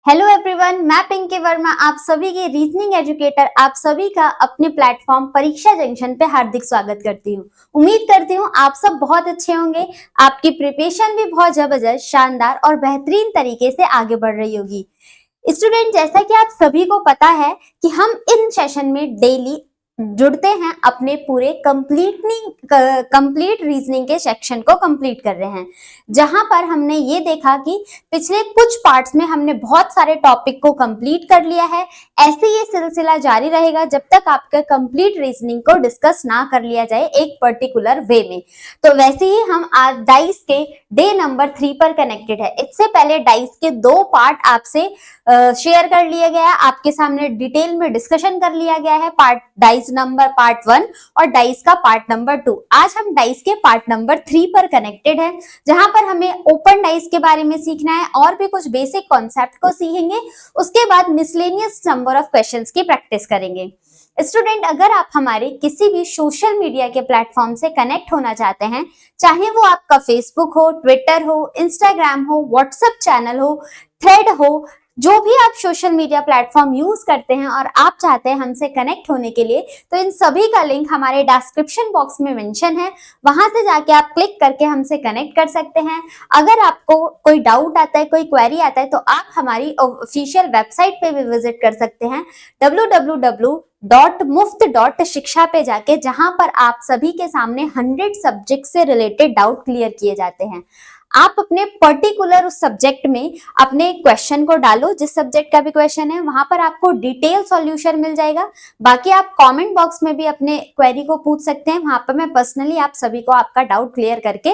Hello everyone, मैं पिंकी वर्मा आप सभी के रीजनिंग एजुकेटर आप सभी का अपने प्लेटफॉर्म परीक्षा जंक्शन पे हार्दिक स्वागत करती हूँ। उम्मीद करती हूँ आप सब बहुत अच्छे होंगे। आपकी प्रिपरेशन भी बहुत जबरदस्त, शानदार और बेहतरीन तरीके से आगे बढ़ रही होगी। स्टूडेंट, जैसा कि आप सभी को पता है कि हम इन सेशन में डेली जुड़ते हैं, अपने पूरे कंप्लीट रीजनिंग के सेक्शन को कंप्लीट कर रहे हैं, जहां पर हमने ये देखा कि पिछले कुछ पार्ट्स में हमने बहुत सारे टॉपिक को कंप्लीट कर लिया है। ऐसे ये सिलसिला जारी रहेगा जब तक आपके कंप्लीट रीजनिंग को डिस्कस ना कर लिया जाए एक पर्टिकुलर वे में। तो वैसे ही हम आज डाइस के डे नंबर 3 पर कनेक्टेड है। इससे पहले डाइस के 2 पार्ट आपसे शेयर कर लिया गया, आपके सामने डिटेल में डिस्कशन कर लिया गया है। डाइस नंबर पार्ट 1 और डाइस का पार्ट नंबर 2। आज हम डाइस के पार्ट नंबर 3 पर कनेक्टेड है, जहां पर हमें ओपन डाइस के बारे में सीखना है और भी कुछ बेसिक कॉन्सेप्ट को सीखेंगे। उसके बाद मिसलेनियस नंबर ऑफ क्वेश्चंस की प्रैक्टिस करेंगे। स्टूडेंट, अगर आप हमारे किसी भी सोशल मीडिया के प्लेटफॉर्म से कनेक्ट होना चाहते हैं, चाहे वो आपका फेसबुक हो, ट्विटर हो, इंस्टाग्राम हो, व्हाट्सएप चैनल हो, थ्रेड हो, जो भी आप सोशल मीडिया प्लेटफॉर्म यूज करते हैं और आप चाहते हैं हमसे कनेक्ट होने के लिए, तो इन सभी का लिंक हमारे डिस्क्रिप्शन बॉक्स में मेंशन है। वहां से जाके आप क्लिक करके हमसे कनेक्ट कर सकते हैं। अगर आपको कोई डाउट आता है, कोई क्वेरी आता है, तो आप हमारी ऑफिशियल वेबसाइट पे भी विजिट कर सकते हैं www.muft.shiksha पे जाके, जहां पर आप सभी के सामने 100 सब्जेक्ट से रिलेटेड डाउट क्लियर किए जाते हैं। आप अपने पर्टिकुलर उस सब्जेक्ट में अपने क्वेश्चन को डालो, जिस सब्जेक्ट का भी क्वेश्चन है, वहां पर आपको डिटेल सॉल्यूशन मिल जाएगा। बाकी आप कमेंट बॉक्स में भी अपने क्वेरी को पूछ सकते हैं, वहां पर मैं पर्सनली आप सभी को आपका डाउट क्लियर करके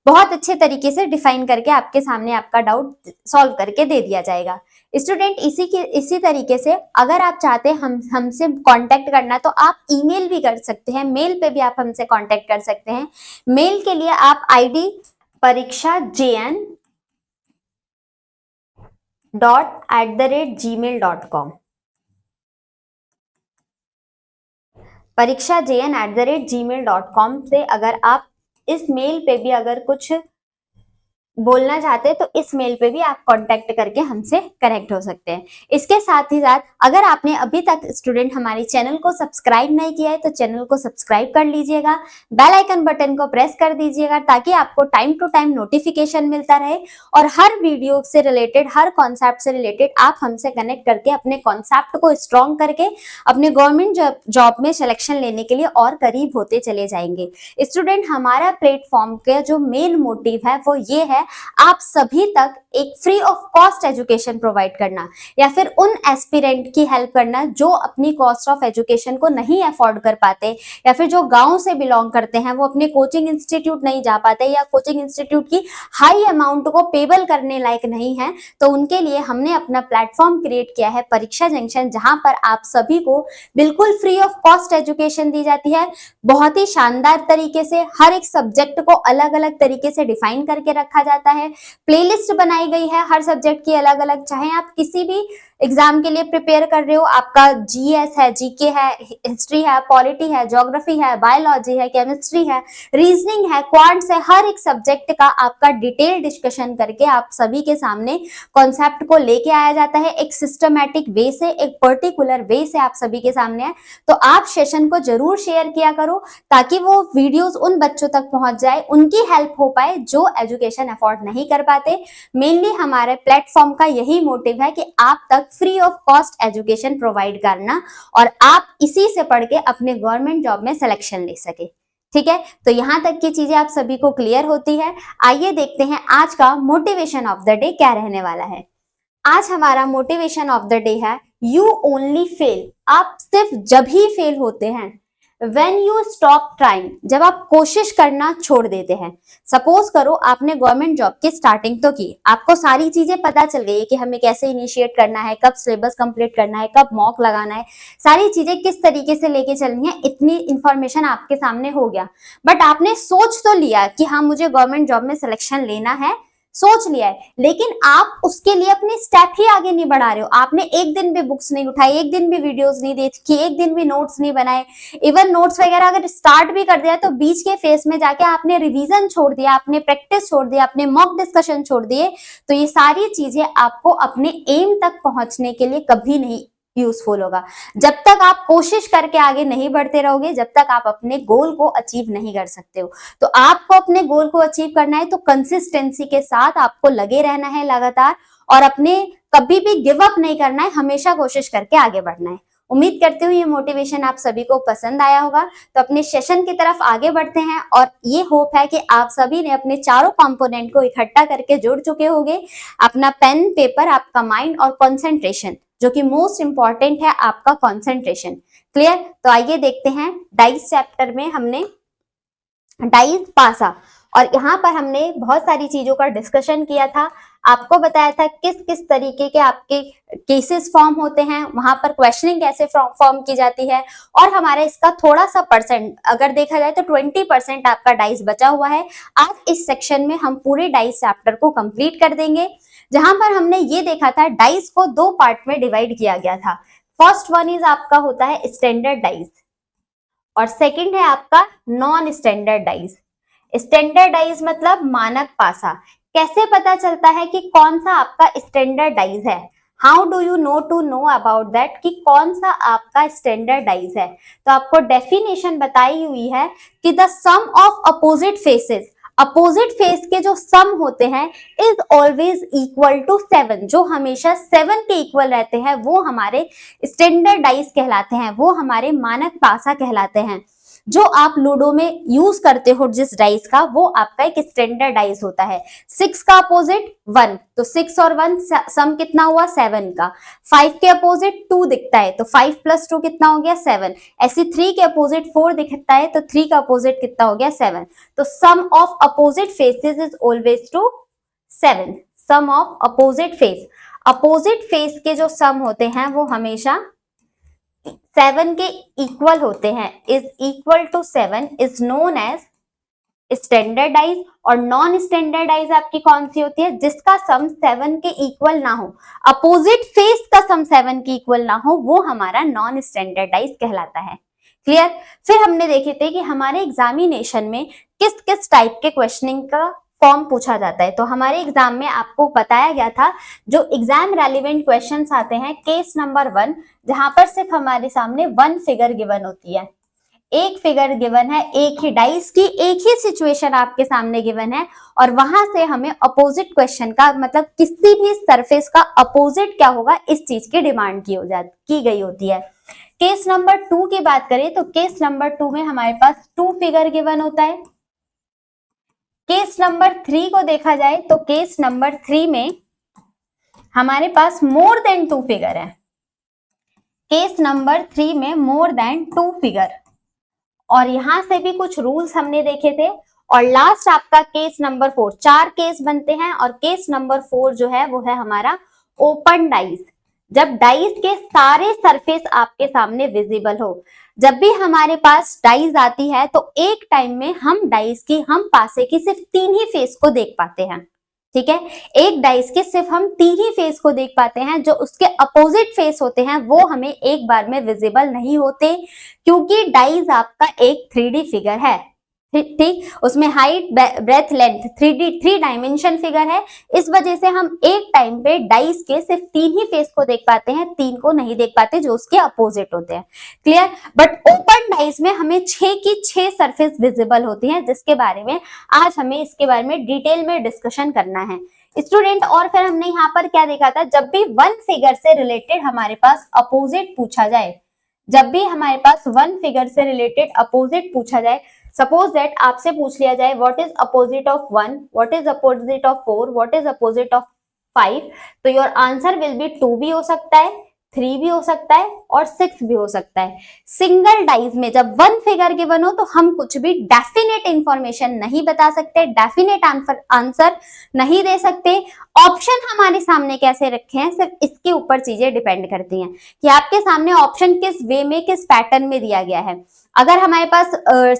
बहुत अच्छे तरीके से डिफाइन करके आपके सामने आपका डाउट सॉल्व करके दे दिया जाएगा। स्टूडेंट, इसी तरीके से अगर आप चाहते हैं हमसे कांटेक्ट करना, तो आप ईमेल भी कर सकते हैं। मेल पे भी आप हमसे कांटेक्ट कर सकते हैं। मेल के लिए आप आईडी pariksha.jn@gmail.com pariksha.jn@gmail.com से अगर आप इस मेल पे भी अगर कुछ बोलना चाहते हैं, तो इस मेल पे भी आप कांटेक्ट करके हमसे कनेक्ट हो सकते हैं। इसके साथ ही साथ अगर आपने अभी तक स्टूडेंट हमारे चैनल को सब्सक्राइब नहीं किया है, तो चैनल को सब्सक्राइब कर लीजिएगा, बेल आइकन बटन को प्रेस कर दीजिएगा, ताकि आपको टाइम टू टाइम नोटिफिकेशन मिलता रहे और हर वीडियो से रिलेटेड, हर कॉन्सेप्ट से रिलेटेड आप हमसे कनेक्ट करके अपने कॉन्सेप्ट को स्ट्रॉन्ग करके अपने गवर्नमेंट जॉब में सिलेक्शन लेने के लिए और करीब होते चले जाएंगे। स्टूडेंट, हमारा प्लेटफॉर्म का जो मेन मोटिव है वो ये है, आप सभी तक एक free of cost education provide करना, या फिर उन एस्पिरेंट की हेल्प करना जो अपनी कॉस्ट ऑफ एजुकेशन को नहीं अफोर्ड कर पाते, या फिर जो गांव से बिलोंग करते हैं, वो अपने कोचिंग इंस्टीट्यूट नहीं जा पाते, या कोचिंग इंस्टीट्यूट की हाई अमाउंट को पेबल करने लायक नहीं है। तो उनके लिए हमने अपना प्लेटफॉर्म क्रिएट किया है परीक्षा जंक्शन, जहां पर आप सभी को बिल्कुल फ्री ऑफ कॉस्ट एजुकेशन दी जाती है। बहुत ही शानदार तरीके से हर एक सब्जेक्ट को अलग अलग तरीके से डिफाइन करके रखा जाता है। प्लेलिस्ट बनाई गई है हर सब्जेक्ट की अलग अलग। चाहे आप किसी भी एग्जाम के लिए प्रिपेयर कर रहे हो, आपका जीएस है, जीके है, हिस्ट्री है, पॉलिटी है, ज्योग्राफी है, बायोलॉजी है, केमिस्ट्री है, रीजनिंग है, क्वांट्स है, हर एक सब्जेक्ट का आपका डिटेल डिस्कशन करके आप सभी के सामने कॉन्सेप्ट को लेके आया जाता है एक सिस्टमैटिक वे से, एक पर्टिकुलर वे से आप सभी के सामने है। तो आप सेशन को जरूर शेयर किया करो, ताकि वो वीडियोस उन बच्चों तक पहुंच जाए, उनकी हेल्प हो पाए जो एजुकेशन अफोर्ड नहीं कर पाते। मेनली हमारे प्लेटफॉर्म का यही मोटिव है कि आप तक free of cost education provide करना, और आप इसी से पढ़ के अपने गवर्नमेंट जॉब में सिलेक्शन ले सके। ठीक है, तो यहां तक की चीजें आप सभी को क्लियर होती है। आइए देखते हैं आज का मोटिवेशन ऑफ द डे क्या रहने वाला है। आज हमारा मोटिवेशन ऑफ द डे है, यू ओनली फेल। आप सिर्फ जब ही फेल होते हैं, When you stop trying, जब आप कोशिश करना छोड़ देते हैं। सपोज करो आपने गवर्नमेंट जॉब की स्टार्टिंग तो की, आपको सारी चीजें पता चल गई है कि हमें कैसे इनिशिएट करना है, कब सिलेबस कंप्लीट करना है, कब मॉक लगाना है, सारी चीजें किस तरीके से लेके चलनी है, इतनी इंफॉर्मेशन आपके सामने हो गया। बट आपने सोच तो लिया कि हाँ मुझे गवर्नमेंट जॉब में सिलेक्शन लेना है, सोच लिया है, लेकिन आप उसके लिए अपने स्टेप ही आगे नहीं बढ़ा रहे हो। आपने एक दिन भी बुक्स नहीं उठाई, एक दिन भी वीडियोस नहीं देखी, एक दिन भी नोट्स नहीं बनाए, इवन नोट्स वगैरह अगर स्टार्ट भी कर दिया तो बीच के फेस में जाके आपने रिवीजन छोड़ दिया, आपने प्रैक्टिस छोड़ दिया, आपने मॉक डिस्कशन छोड़ दिए, तो ये सारी चीजें आपको अपने एम तक पहुंचने के लिए कभी नहीं यूजफुल होगा। जब तक आप कोशिश करके आगे नहीं बढ़ते रहोगे, जब तक आप अपने गोल को अचीव नहीं कर सकते हो। तो आपको अपने गोल को अचीव करना है तो कंसिस्टेंसी के साथ आपको लगे रहना है लगातार, और अपने कभी भी गिव अप नहीं करना है, हमेशा कोशिश करके आगे बढ़ना है। उम्मीद करती हूँ ये मोटिवेशन आप सभी को पसंद आया होगा। तो अपने सेशन की तरफ आगे बढ़ते हैं, और ये होप है कि आप सभी ने अपने चारों कंपोनेंट को इकट्ठा करके जुड़ चुके होंगे। अपना पेन, पेपर, आपका माइंड और कंसंट्रेशन, जो कि मोस्ट इंपॉर्टेंट है आपका कंसंट्रेशन। क्लियर? तो आइए देखते हैं डाइस चैप्टर में हमने डाइस पासा, और यहाँ पर हमने बहुत सारी चीजों का डिस्कशन किया था। आपको बताया था किस किस तरीके के आपके केसेस फॉर्म होते हैं, वहां पर क्वेश्चनिंग कैसे फॉर्म की जाती है, और हमारा इसका थोड़ा सा परसेंट अगर देखा जाए तो 20% आपका डाइस बचा हुआ है। आज इस सेक्शन में हम पूरे डाइस चैप्टर को कंप्लीट कर देंगे, जहां पर हमने ये देखा था डाइस को दो पार्ट में डिवाइड किया गया था। फर्स्ट वन इज आपका होता है स्टैंडर्ड डाइस, और सेकंड है आपका non standard dice. Standard dice मतलब मानक पासा। कैसे पता चलता है कि कौन सा आपका स्टैंडर्ड डाइस है? How do you know to know about that कि कौन सा आपका स्टैंडर्ड डाइस है? तो आपको डेफिनेशन बताई हुई है कि the sum of opposite faces, opposite face के जो सम होते हैं इज ऑलवेज इक्वल टू 7, जो हमेशा 7 के इक्वल रहते हैं वो हमारे स्टैंडर्ड डाइस कहलाते हैं, वो हमारे मानक पासा कहलाते हैं। जो आप लूडो में यूज करते हो जिस डाइस का, वो आपका एक स्टैंडर्ड डाइस होता है। 6 का अपोजिट 1, तो 6 और 1 सम कितना हुआ 7 का। 5 के अपोजिट 2 दिखता है, तो 5 प्लस 2 कितना हो गया 7। ऐसे 3 के अपोजिट 4 दिखता है, तो 3 का अपोजिट कितना हो गया 7। तो sum of opposite faces is always to 7। Sum of opposite face, opposite face के जो सम होते हैं वो हमेशा 7 के इक्वल होते हैं, is equal to 7 is known as standard dice. और नॉन स्टैंडर्ड डाइस आपकी कौन सी होती है? जिसका सम 7 के इक्वल ना हो, अपोजिट फेस का सम 7 के इक्वल ना हो, वो हमारा नॉन स्टैंडर्ड डाइस कहलाता है। क्लियर? फिर हमने देखे थे कि हमारे एग्जामिनेशन में किस किस टाइप के क्वेश्चनिंग का फॉर्म पूछा जाता है। तो हमारे एग्जाम में आपको बताया गया था जो एग्जाम रेलिवेंट क्वेश्चंस आते हैं, केस नंबर 1, जहां पर सिर्फ हमारे सामने 1 फिगर गिवन होती है, एक फिगर गिवन है, एक ही डाइस की एक ही सिचुएशन आपके सामने गिवन है, और वहां से हमें अपोजिट क्वेश्चन का मतलब किसी भी सरफेस का अपोजिट क्या होगा इस चीज की डिमांड की गई होती है। केस नंबर 2 की बात करें तो केस नंबर 2 में हमारे पास 2 फिगर गिवन होता है। केस नंबर 3 को देखा जाए तो केस नंबर 3 में हमारे पास मोर देन 2 फिगर है। केस नंबर 3 में मोर देन 2 फिगर, और यहां से भी कुछ रूल्स हमने देखे थे। और लास्ट आपका केस नंबर 4, 4 केस बनते हैं, और केस नंबर 4 जो है वो है हमारा ओपन डाइस, जब डाइस के सारे सरफेस आपके सामने विजिबल हो। जब भी हमारे पास डाइस आती है तो एक टाइम में हम डाइस की, हम पासे की सिर्फ 3 ही फेस को देख पाते हैं। ठीक है, एक डाइस के सिर्फ हम 3 ही फेस को देख पाते हैं, जो उसके अपोजिट फेस होते हैं वो हमें एक बार में विजिबल नहीं होते, क्योंकि डाइस आपका एक 3D फिगर है। ठीक, उसमें height, breadth, length 3 dimension figure है। इस वजह से हम एक टाइम पे डाइस के सिर्फ 3 ही फेस को देख पाते हैं, 3 को नहीं देख पाते जो उसके अपोजिट होते हैं। क्लियर? बट ओपन डाइस में हमें 6 की 6 सरफेस विजिबल होती हैं, जिसके बारे में आज हमें इसके बारे में डिटेल में डिस्कशन करना है स्टूडेंट। और फिर हमने यहाँ पर क्या देखा था, जब भी 1 फिगर से रिलेटेड हमारे पास अपोजिट पूछा जाए, जब भी हमारे पास 1 फिगर से रिलेटेड अपोजिट पूछा जाए, सपोज दैट आपसे पूछ लिया जाए what is opposite of 1, what is opposite of 4, what is opposite of 5, तो योर आंसर विल बी 2 भी हो सकता है, 3 भी हो सकता है, और 6 भी हो सकता है। सिंगल डाइस में जब 1 फिगर गिवन हो तो हम कुछ भी डेफिनेट इंफॉर्मेशन नहीं बता सकते, डेफिनेट आंसर नहीं दे सकते। ऑप्शन हमारे सामने कैसे रखे हैं सिर्फ इसके ऊपर चीजें डिपेंड करती हैं कि आपके सामने ऑप्शन किस वे में, किस पैटर्न में दिया गया है। अगर हमारे पास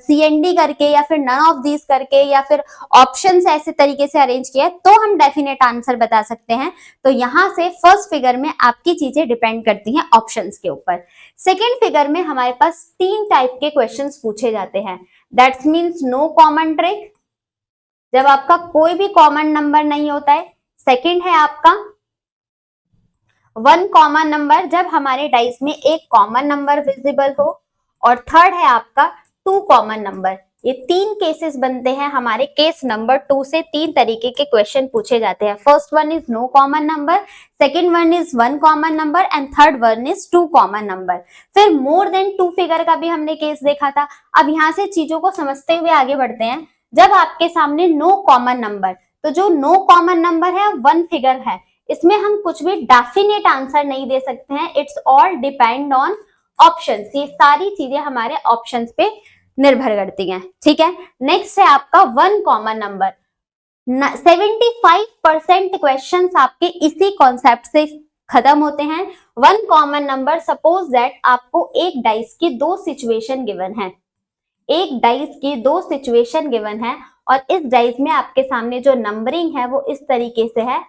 CND करके या फिर नन ऑफ दीज करके या फिर ऑप्शंस ऐसे तरीके से अरेंज किया है तो हम डेफिनेट आंसर बता सकते हैं। तो यहां से फर्स्ट फिगर में आपकी चीजें डिपेंड करती हैं ऑप्शंस के ऊपर। सेकेंड फिगर में हमारे पास 3 टाइप के क्वेश्चंस पूछे जाते हैं, that's means no common trick, जब आपका कोई भी कॉमन नंबर नहीं होता है। सेकेंड है आपका 1 कॉमन नंबर, जब हमारे डाइस में एक कॉमन नंबर विजिबल हो। और थर्ड है आपका 2 कॉमन नंबर। ये 3 केसेस बनते हैं हमारे केस नंबर 2 से। 3 तरीके के क्वेश्चन पूछे जाते हैं। First one is no common number, second one is 1 common number and third one is 2 common number. फिर मोर देन 2 फिगर का भी हमने केस देखा था। अब यहाँ से चीजों को समझते हुए आगे बढ़ते हैं। जब आपके सामने नो कॉमन नंबर, तो जो नो कॉमन नंबर है 1 फिगर है, इसमें हम कुछ भी डेफिनेट आंसर नहीं दे सकते हैं। It's all depend on options. ये सारी चीजें हमारे ऑप्शंस पे निर्भर करती हैं, ठीक है। नेक्स्ट है आपका 1 कॉमन नंबर। 75% क्वेश्चंस आपके इसी कॉन्सेप्ट से खत्म होते हैं। 1 कॉमन नंबर, सपोज दैट आपको एक डाइस की 2 सिचुएशन गिवन है, एक डाइस की 2 सिचुएशन गिवन है और इस डाइस में आपके सामने जो नंबरिंग है वो इस तरीके से है।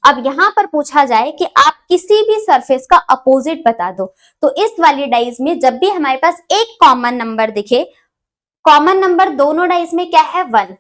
अब यहां पर पूछा जाए कि आप किसी भी सरफेस का अपोजिट बता दो, तो इस वाली डाइस में जब भी हमारे पास एक कॉमन नंबर दिखे, कॉमन नंबर दोनों डाइस में क्या है 1,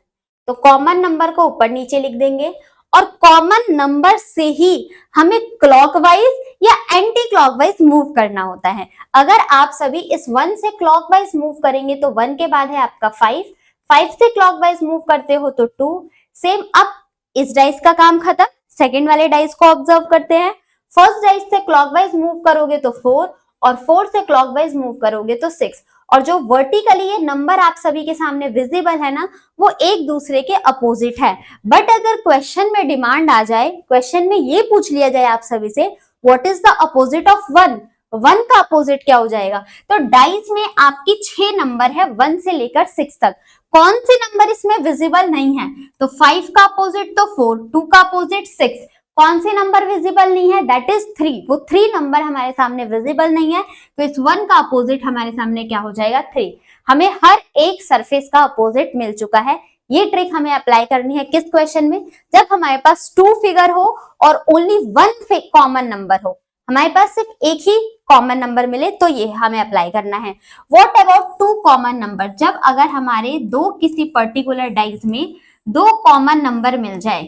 तो कॉमन नंबर को ऊपर नीचे लिख देंगे और कॉमन नंबर से ही हमें क्लॉकवाइज या एंटी क्लॉकवाइज मूव करना होता है। अगर आप सभी इस 1 से क्लॉकवाइज मूव करेंगे तो 1 के बाद है आपका 5, 5 से क्लॉकवाइज मूव करते हो तो 2। सेम अब इस डाइस का काम खत्म। सेकेंड वाले डाइस को ऑब्जर्व करते हैं। फर्स्ट डाइस से क्लॉकवाइज मूव करोगे तो 4 और 4 से क्लॉकवाइज मूव करोगे तो 6। और जो वर्टिकली ये नंबर आप सभी के सामने विजिबल है ना, वो एक दूसरे के अपोजिट है। बट अगर क्वेश्चन में डिमांड आ जाए, क्वेश्चन में ये पूछ लिया जाए आप सभी से what is the opposite of 1, 1 का अपोजिट क्या हो जाएगा, तो डाइस में आपकी 6 नंबर है 1 से लेकर 6 तक। कौन से नंबर इसमें विजिबल नहीं है, तो 5 का अपोजिट तो 4, 2 का अपोजिट 6। कौन से नंबर विजिबल नहीं है, दैट इज 3। वो 3 नंबर हमारे सामने विजिबल नहीं है, तो इस 1 का अपोजिट हमारे सामने क्या हो जाएगा 3। हमें हर एक सरफेस का अपोजिट मिल चुका है। ये ट्रिक हमें अप्लाई करनी है किस क्वेश्चन में, जब हमारे पास 2 फिगर हो और ओनली 1 कॉमन नंबर हो, हमारे पास सिर्फ एक ही कॉमन नंबर मिले, तो ये हमें अप्लाई करना है। व्हाट अबाउट 2 कॉमन नंबर, जब अगर हमारे दो किसी पर्टिकुलर डाइस में 2 कॉमन नंबर मिल जाए,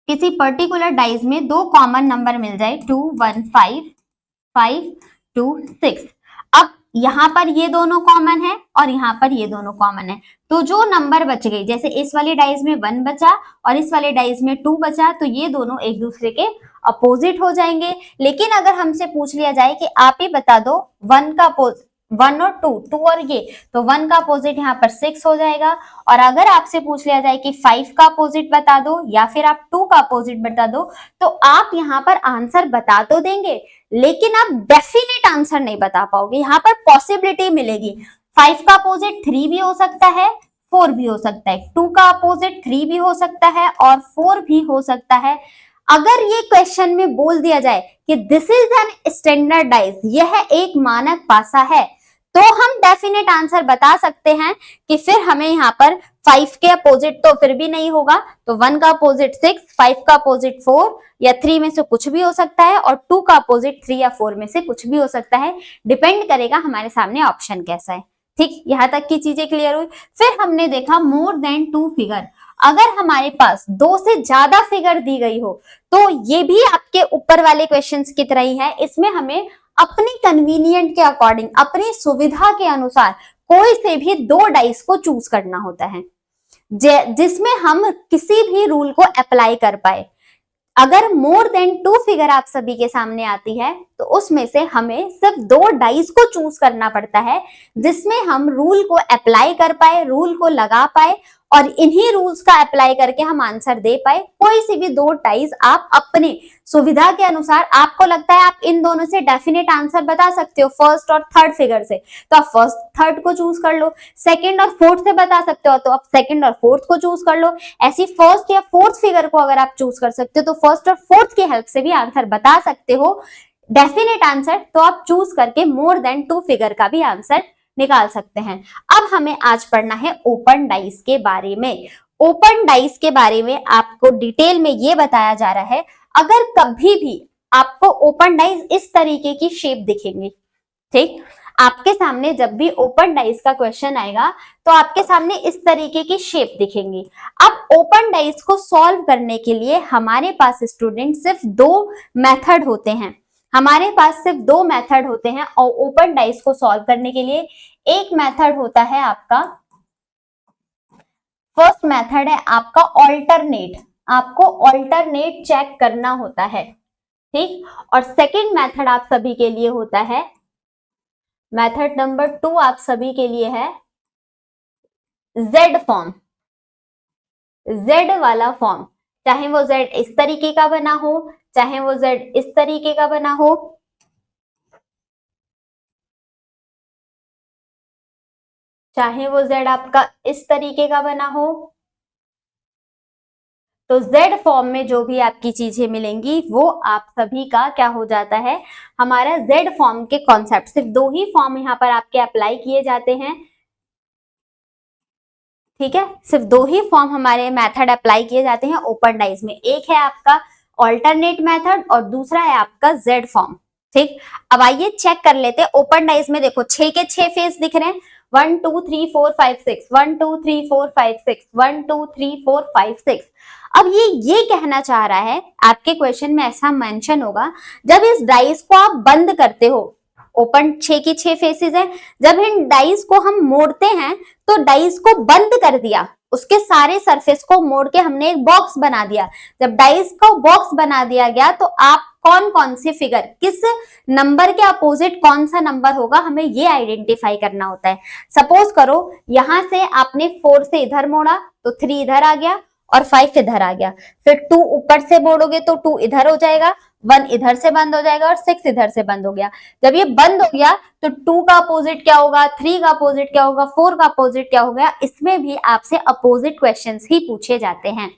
किसी पर्टिकुलर डाइस में 2 कॉमन नंबर मिल जाए 2 1 5 5 2 6। अब यहाँ पर ये दोनों कॉमन है और यहाँ पर ये दोनों कॉमन है, तो जो नंबर बच गई, जैसे इस वाली डाइस में 1 बचा और इस वाले डाइस में 2 बचा, तो ये दोनों एक दूसरे के अपोजिट हो जाएंगे। लेकिन अगर हमसे पूछ लिया जाए कि आप ही बता दो 1 और 2 और ये, तो 1 का अपोजिट यहाँ पर 6 हो जाएगा। और अगर आपसे पूछ लिया जाए कि 5 का अपोजिट बता दो या फिर आप 2 का अपोजिट बता दो, तो आप यहाँ पर आंसर बता तो देंगे लेकिन आप डेफिनेट आंसर नहीं बता पाओगे। यहाँ पर पॉसिबिलिटी मिलेगी, 5 का अपोजिट 3 भी हो सकता है, 4 भी हो सकता है, 2 का अपोजिट 3 भी हो सकता है और 4 भी हो सकता है। अगर ये क्वेश्चन में बोल दिया जाए कि this is an standard dice, यह एक मानक पासा है, तो हम डेफिनेट आंसर बता सकते हैं कि फिर हमें यहाँ पर 5 के अपोजिट तो फिर भी नहीं होगा, तो 1 का अपोजिट 6, 5 का अपोजिट 4 या 3 में से कुछ भी हो सकता है और 2 का अपोजिट 3 या 4 में से कुछ भी हो सकता है। डिपेंड करेगा हमारे सामने ऑप्शन कैसा है। ठीक, यहाँ तक की चीजें क्लियर हुई। फिर हमने देखा मोर देन 2 फिगर। अगर हमारे पास 2 से ज्यादा फिगर दी गई हो, तो ये भी आपके ऊपर वाले क्वेश्चंस की तरह ही है। इसमें हमें अपनी कन्वीनियंट के अकॉर्डिंग, अपनी सुविधा के अनुसार कोई से भी 2 डाइस को चूज करना होता है जिसमें हम किसी भी रूल को अप्लाई कर पाए। अगर मोर देन 2 फिगर आप सभी के सामने आती है, तो उसमें से हमें सिर्फ 2 डाइस को चूज करना पड़ता है जिसमें हम रूल को अप्लाई कर पाए, रूल को लगा पाए और इन्हीं रूल्स का अप्लाई करके हम आंसर दे पाए। कोई सी भी दो टाइज आप अपने सुविधा के अनुसार, आपको लगता है आप इन दोनों से डेफिनेट आंसर बता सकते हो फर्स्ट और थर्ड फिगर से, तो आप फर्स्ट थर्ड को चूज कर लो। सेकंड और फोर्थ से बता सकते हो तो आप सेकंड और फोर्थ को चूज कर लो। ऐसी फर्स्ट या फोर्थ फिगर को अगर आप चूज कर सकते हो तो फर्स्ट और फोर्थ की हेल्प से भी आंसर बता सकते हो डेफिनेट आंसर, तो आप चूज करके मोर देन 2 फिगर का भी आंसर निकाल सकते हैं। अब हमें आज पढ़ना है ओपन डाइस के बारे में। ओपन डाइस के बारे में आपको डिटेल में ये बताया जा रहा है, अगर कभी भी आपको ओपन डाइस इस तरीके की शेप दिखेंगी, ठीक, आपके सामने जब भी ओपन डाइस का क्वेश्चन आएगा तो आपके सामने इस तरीके की शेप दिखेंगी। अब ओपन डाइस को सॉल्व करने के लिए हमारे पास स्टूडेंट सिर्फ 2 मेथड होते हैं। हमारे पास सिर्फ 2 मेथड होते हैं और ओपन डाइस को सॉल्व करने के लिए एक मेथड होता है आपका, फर्स्ट मेथड है आपका ऑल्टरनेट, आपको ऑल्टरनेट चेक करना होता है, ठीक। और सेकंड मेथड आप सभी के लिए होता है, मेथड नंबर 2 आप सभी के लिए है जेड फॉर्म, जेड वाला फॉर्म, चाहे वो जेड इस तरीके का बना हो, चाहे वो जेड इस तरीके का बना हो, चाहे वो जेड आपका इस तरीके का बना हो, तो जेड फॉर्म में जो भी आपकी चीजें मिलेंगी वो आप सभी का क्या हो जाता है, हमारा जेड फॉर्म के कॉन्सेप्ट, सिर्फ 2 ही फॉर्म यहाँ पर आपके अप्लाई किए जाते हैं, ठीक है, सिर्फ 2 ही फॉर्म हमारे मेथड अप्लाई किए जाते हैं ओपन डाइस में, एक है आपका ऑल्टरनेट मेथड और दूसरा है आपका जेड फॉर्म, ठीक। अब आइए चेक कर लेते हैं ओपन डाइस में, देखो 6 के 6 फेस दिख रहे हैं, 1 2 3 4 5 6, 1 2 3 4 5 6, 1 2 3 4 5 6। अब ये कहना चाह रहा है, आपके क्वेश्चन में ऐसा मेंशन होगा, जब इस डाइस को आप बंद करते हो, ओपन 6 की 6 फेसेस है, जब इन डाइस को हम मोड़ते हैं तो डाइस को बंद कर दिया, उसके सारे सरफेस को मोड़ के हमने एक बॉक्स बना दिया। जब डाइस को बॉक्स बना दिया गया तो आप कौन कौन से फिगर, किस नंबर के अपोजिट कौन सा नंबर होगा, हमें ये आइडेंटिफाई करना होता है। सपोज करो यहां से आपने 4 से इधर मोड़ा तो 3 इधर आ गया और 5 इधर आ गया, फिर 2 ऊपर से मोड़ोगे तो 2 इधर हो जाएगा, 1 इधर से बंद हो जाएगा और 6 इधर से बंद हो गया। जब ये बंद हो गया तो 2 का अपोजिट क्या होगा, 3 का अपोजिट क्या होगा, 4 का अपोजिट क्या होगा। इसमें भी आपसे अपोजिट क्वेश्चंस ही पूछे जाते हैं।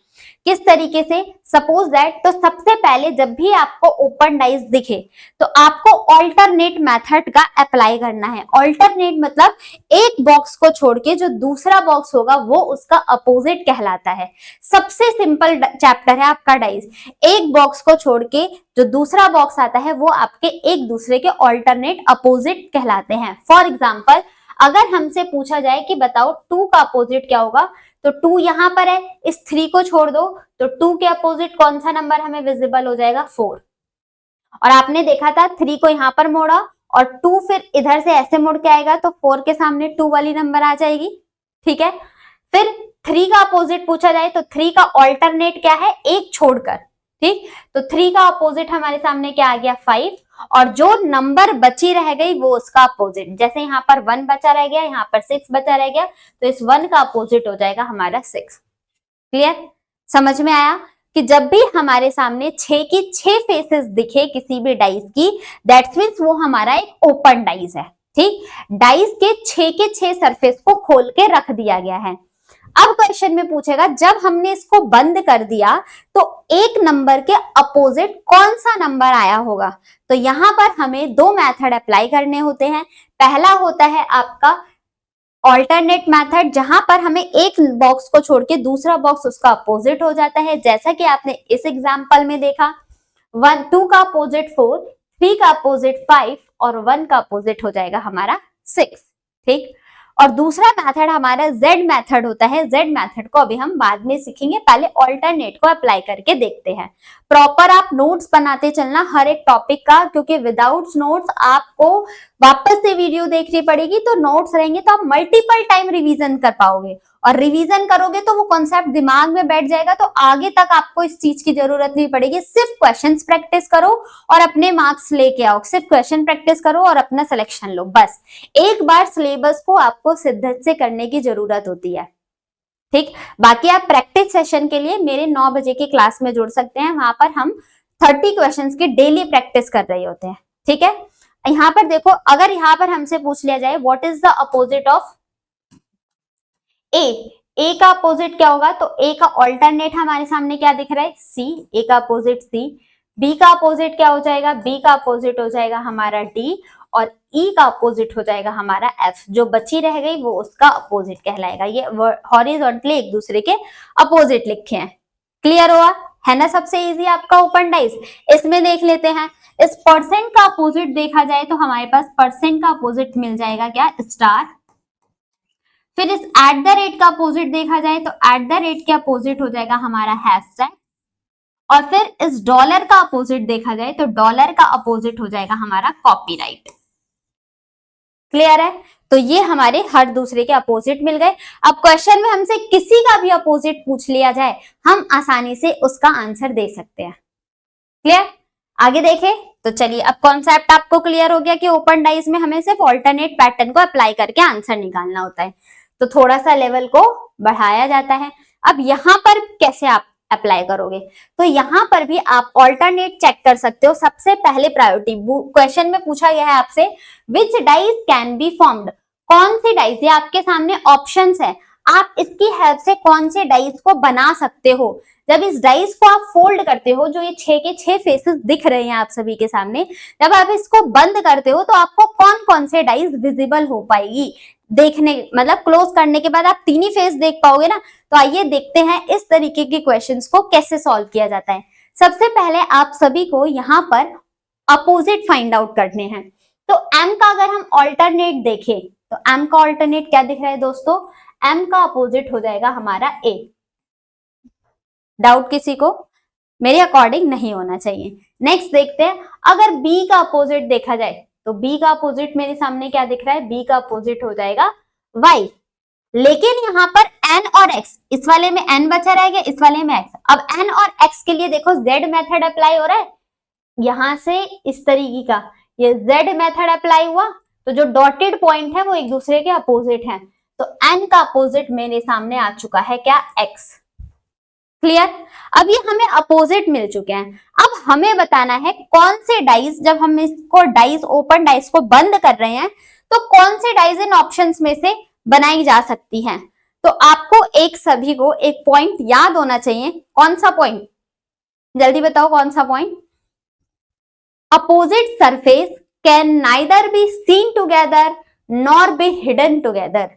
किस तरीके से, सपोज दैट, तो सबसे पहले जब भी आपको ओपन डाइस दिखे तो आपको ऑल्टरनेट मेथड का अप्लाई करना है। ऑल्टरनेट मतलब एक बॉक्स को छोड़ के जो दूसरा बॉक्स होगा वो उसका अपोजिट कहलाता है। सबसे सिंपल चैप्टर है आपका डाइस, एक बॉक्स को छोड़ के जो दूसरा बॉक्स आता है वो आपके एक दूसरे के ऑल्टरनेट अपोजिट कहलाते हैं। फॉर एग्जाम्पल अगर हमसे पूछा जाए कि बताओ 2 का अपोजिट क्या होगा, तो 2 यहां पर है, इस 3 को छोड़ दो तो 2 के अपोजिट कौन सा नंबर हमें विजिबल हो जाएगा, 4। और आपने देखा था 3 को यहां पर मोड़ा और 2 फिर इधर से ऐसे मुड़ के आएगा तो 4 के सामने 2 वाली नंबर आ जाएगी, ठीक है। फिर 3 का अपोजिट पूछा जाए तो 3 का ऑल्टरनेट क्या है, एक छोड़कर, ठीक, तो 3 का अपोजिट हमारे सामने क्या आ गया, 5, और जो नंबर बची रह गई वो उसका अपोजिट, जैसे यहाँ पर 1 बचा रह गया, यहाँ पर 6 बचा रह गया, तो इस 1 का अपोजिट हो जाएगा हमारा 6। क्लियर, समझ में आया कि जब भी हमारे सामने 6 की 6 फेसेस दिखे किसी भी डाइस की, दैट्स मींस वो हमारा एक ओपन डाइस है, ठीक। डाइस के 6 के 6 सरफेस को खोल के रख दिया गया है। अब क्वेश्चन में पूछेगा जब हमने इसको बंद कर दिया तो एक नंबर के अपोजिट कौन सा नंबर आया होगा, तो यहां पर हमें 2 मेथड अप्लाई करने होते हैं। पहला होता है आपका ऑल्टरनेट मेथड, जहां पर हमें एक बॉक्स को छोड़ के दूसरा बॉक्स उसका अपोजिट हो जाता है, जैसा कि आपने इस एग्जांपल में देखा, 2 का अपोजिट 4, 3 का अपोजिट 5 और 1 का अपोजिट हो जाएगा हमारा 6, ठीक। और दूसरा मेथड हमारा जेड मेथड होता है। जेड मेथड को अभी हम बाद में सीखेंगे, पहले ऑल्टरनेट को अप्लाई करके देखते हैं। प्रॉपर आप नोट्स बनाते चलना हर एक टॉपिक का, क्योंकि विदाउट नोट्स आपको वापस से वीडियो देखनी पड़ेगी, तो नोट्स रहेंगे तो आप मल्टीपल टाइम रिवीजन कर पाओगे, और रिवीजन करोगे तो वो कॉन्सेप्ट दिमाग में बैठ जाएगा, तो आगे तक आपको इस चीज की जरूरत नहीं पड़ेगी। सिर्फ क्वेश्चंस प्रैक्टिस करो और अपने मार्क्स लेके आओ, सिर्फ क्वेश्चन प्रैक्टिस करो और अपना सिलेक्शन लो, बस। एक बार सिलेबस को आपको शिद्दत से करने की जरूरत होती है। ठीक, बाकी आप प्रैक्टिस सेशन के लिए मेरे 9 बजे की क्लास में जुड़ सकते हैं, वहां पर हम 30 क्वेश्चंस की डेली प्रैक्टिस कर रहे होते हैं। ठीक है, यहाँ पर देखो, अगर यहाँ पर हमसे पूछ लिया जाए what is the opposite of A का अपोजिट क्या होगा, तो ए का ऑल्टरनेट हमारे सामने क्या दिख रहा है, सी, ए का अपोजिट सी। बी का अपोजिट क्या हो जाएगा, बी का अपोजिट हो जाएगा हमारा डी, और ई का अपोजिट हो जाएगा हमारा एफ। जो बची रह गई वो उसका अपोजिट कहलाएगा। ये हॉरिजॉन्टली एक दूसरे के अपोजिट लिखे हैं। क्लियर हुआ है ना? सबसे इजी आपका ओपन डाइस। इसमें देख लेते हैं, इस परसेंट का अपोजिट देखा जाए तो हमारे पास परसेंट का अपोजिट मिल जाएगा क्या, स्टार। फिर इस एट द रेट का अपोजिट देखा जाए तो एट द रेट के अपोजिट हो जाएगा हमारा हैशटैग। और फिर इस डॉलर का अपोजिट देखा जाए तो डॉलर का अपोजिट हो जाएगा हमारा कॉपीराइट। क्लियर है? तो ये हमारे हर दूसरे के अपोजिट मिल गए। अब क्वेश्चन में हमसे किसी का भी अपोजिट पूछ लिया जाए, हम आसानी से उसका आंसर दे सकते हैं। क्लियर? आगे देखें तो चलिए, अब कॉन्सेप्ट आपको क्लियर हो गया कि ओपन डाइस में हमें सिर्फ ऑल्टरनेट पैटर्न को अप्लाई करके आंसर निकालना होता है। तो थोड़ा सा लेवल को बढ़ाया जाता है। अब यहाँ पर कैसे आप अप्लाई करोगे, तो यहाँ पर भी आप ऑल्टरनेट चेक कर सकते हो। सबसे पहले प्रायोरिटी क्वेश्चन में पूछा गया है आपसे, विच डाइस कैन बी फॉर्म्ड, कौन सी डाइस, ये आपके सामने ऑप्शंस है, आप इसकी हेल्प से कौन से डाइस को बना सकते हो। जब इस डाइस को आप फोल्ड करते हो, जो ये 6 के 6 फेसेस दिख रहे हैं आप सभी के सामने, जब आप इसको बंद करते हो तो आपको कौन कौन से डाइस विजिबल हो पाएगी देखने, मतलब क्लोज करने के बाद आप 3 ही फेस देख पाओगे ना। तो आइए देखते हैं इस तरीके के क्वेश्चंस को कैसे सॉल्व किया जाता है। सबसे पहले आप सभी को यहाँ पर अपोजिट फाइंड आउट करने हैं। तो m का अगर हम ऑल्टरनेट देखें तो m का ऑल्टरनेट क्या दिख रहा है दोस्तों, m का अपोजिट हो जाएगा हमारा a। डाउट किसी को? मेरे अकॉर्डिंग नहीं होना चाहिए। नेक्स्ट देखते हैं, अगर b का अपोजिट देखा जाए तो b का अपोजिट मेरे सामने क्या दिख रहा है, b का अपोजिट हो जाएगा y। लेकिन यहाँ पर n और x, इस वाले में n बचा रहेगा, इस वाले में x। अब n और x के लिए देखो z मेथड अप्लाई हो रहा है, यहां से इस तरीके का ये z मेथड अप्लाई हुआ, तो जो डॉटेड पॉइंट है वो एक दूसरे के अपोजिट हैं। तो n का अपोजिट मेरे सामने आ चुका है क्या, x। क्लियर? अब ये हमें अपोजिट मिल चुके हैं। अब हमें बताना है कौन से डाइस, जब हम इसको डाइस, ओपन डाइस को बंद कर रहे हैं, तो कौन से डाइस इन ऑप्शंस में से बनाई जा सकती हैं। तो आपको एक सभी को एक पॉइंट याद होना चाहिए। कौन सा पॉइंट, जल्दी बताओ कौन सा point? Opposite surface can neither be seen together nor be hidden together.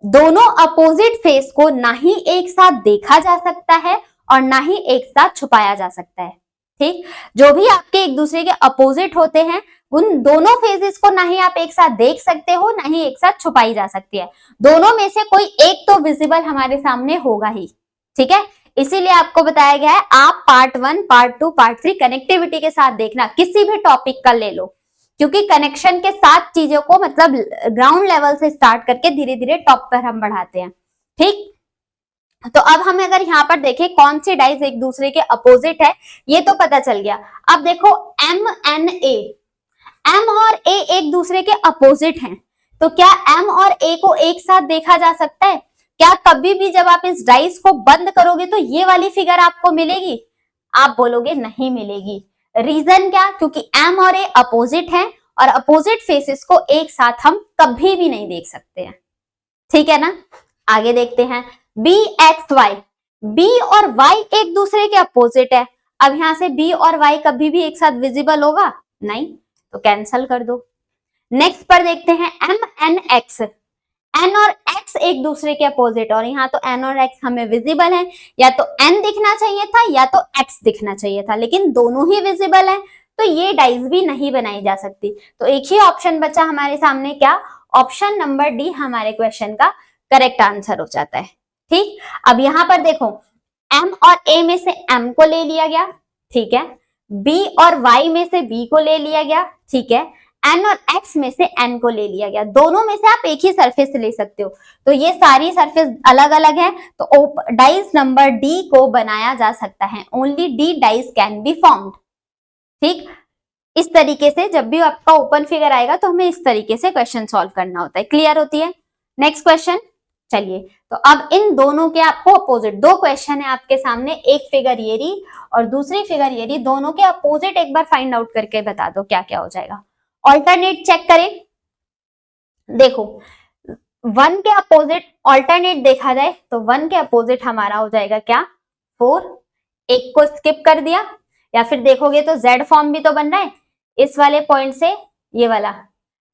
दोनों अपोजिट फेस को ना ही एक साथ देखा जा सकता है और ना ही एक साथ छुपाया जा सकता है। ठीक, जो भी आपके एक दूसरे के अपोजिट होते हैं, उन दोनों फेजेस को ना ही आप एक साथ देख सकते हो, ना ही एक साथ छुपाई जा सकती है। दोनों में से कोई एक तो विजिबल हमारे सामने होगा ही। ठीक है, इसीलिए आपको बताया गया है आप पार्ट 1, पार्ट 2, पार्ट 3 कनेक्टिविटी के साथ देखना, किसी भी टॉपिक का ले लो, क्योंकि कनेक्शन के साथ चीजों को, मतलब ग्राउंड लेवल से स्टार्ट करके धीरे धीरे टॉप पर हम बढ़ाते हैं। ठीक, तो अब हमें अगर यहाँ पर देखें कौन सी डाइस एक दूसरे के अपोजिट है, ये तो पता चल गया। अब देखो M N A, M और A एक दूसरे के अपोजिट हैं, तो क्या M और A को एक साथ देखा जा सकता है? क्या कभी भी जब आप इस डाइस को बंद करोगे तो ये वाली फिगर आपको मिलेगी? आप बोलोगे नहीं मिलेगी। रीजन क्या? क्योंकि M और A अपोजिट हैं और अपोजिट फेसेस को एक साथ हम कभी भी नहीं देख सकते हैं। ठीक है ना? आगे देखते हैं, B X Y, B और Y एक दूसरे के अपोजिट है। अब यहां से B और Y कभी भी एक साथ विजिबल होगा? नहीं, तो कैंसल कर दो। नेक्स्ट पर देखते हैं M N X, N और X एक दूसरे के अपोजिट, और यहाँ तो N और X हमें विजिबल है। या तो N दिखना चाहिए था या तो X दिखना चाहिए था, लेकिन दोनों ही विजिबल है, तो ये डाइस भी नहीं बनाई जा सकती। तो एक ही ऑप्शन बचा हमारे सामने, क्या? ऑप्शन नंबर डी हमारे क्वेश्चन का करेक्ट आंसर हो जाता है। ठीक, अब यहाँ पर देखो M और A में से M को ले लिया गया, ठीक है, B और Y में से B को ले लिया गया, ठीक है, N और X में से N को ले लिया गया। दोनों में से आप एक ही सरफेस ले सकते हो, तो ये सारी सरफेस अलग अलग है, तो डाइस नंबर D को बनाया जा सकता है। Only D dice can be formed. ठीक, इस तरीके से जब भी आपका ओपन फिगर आएगा तो हमें इस तरीके से क्वेश्चन सॉल्व करना होता है। क्लियर होती है? नेक्स्ट क्वेश्चन चलिए, तो अब इन दोनों के आपको अपोजिट, दो क्वेश्चन है आपके सामने, एक फिगर ये रही और दूसरी फिगर ये रही, दोनों के अपोजिट एक बार फाइंड आउट करके बता दो क्या क्या हो जाएगा। ऑल्टरनेट चेक करें, देखो 1 के अपोजिट ऑल्टरनेट देखा जाए तो 1 के अपोजिट हमारा हो जाएगा क्या, 4, एक को स्किप कर दिया, या फिर देखोगे तो Z फॉर्म भी तो बन रहा है इस वाले पॉइंट से ये वाला,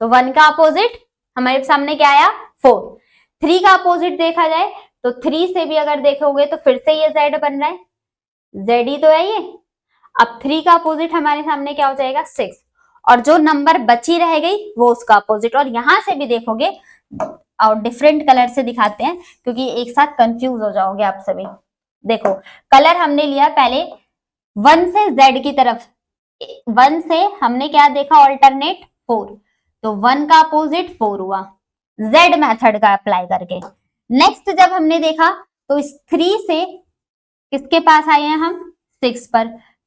तो 1 का अपोजिट हमारे सामने क्या आया 4। 3 का अपोजिट देखा जाए तो 3 से भी अगर देखोगे तो फिर से ये Z बन रहा है, Z ही तो है ये। अब 3 का अपोजिट हमारे सामने क्या हो जाएगा 6, और जो नंबर बची रह गई वो उसका अपोजिट। और यहां से भी देखोगे, और डिफरेंट कलर से दिखाते हैं क्योंकि एक साथ कंफ्यूज हो जाओगे आप सभी। देखो कलर हमने लिया पहले 1 से Z की तरफ, 1 से हमने क्या देखा ऑल्टरनेट 4, तो 1 का अपोजिट 4 हुआ Z मेथड का अप्लाई करके। नेक्स्ट जब हमने देखा तो इस 3 से किसके पास आए हैं हम 6 पर,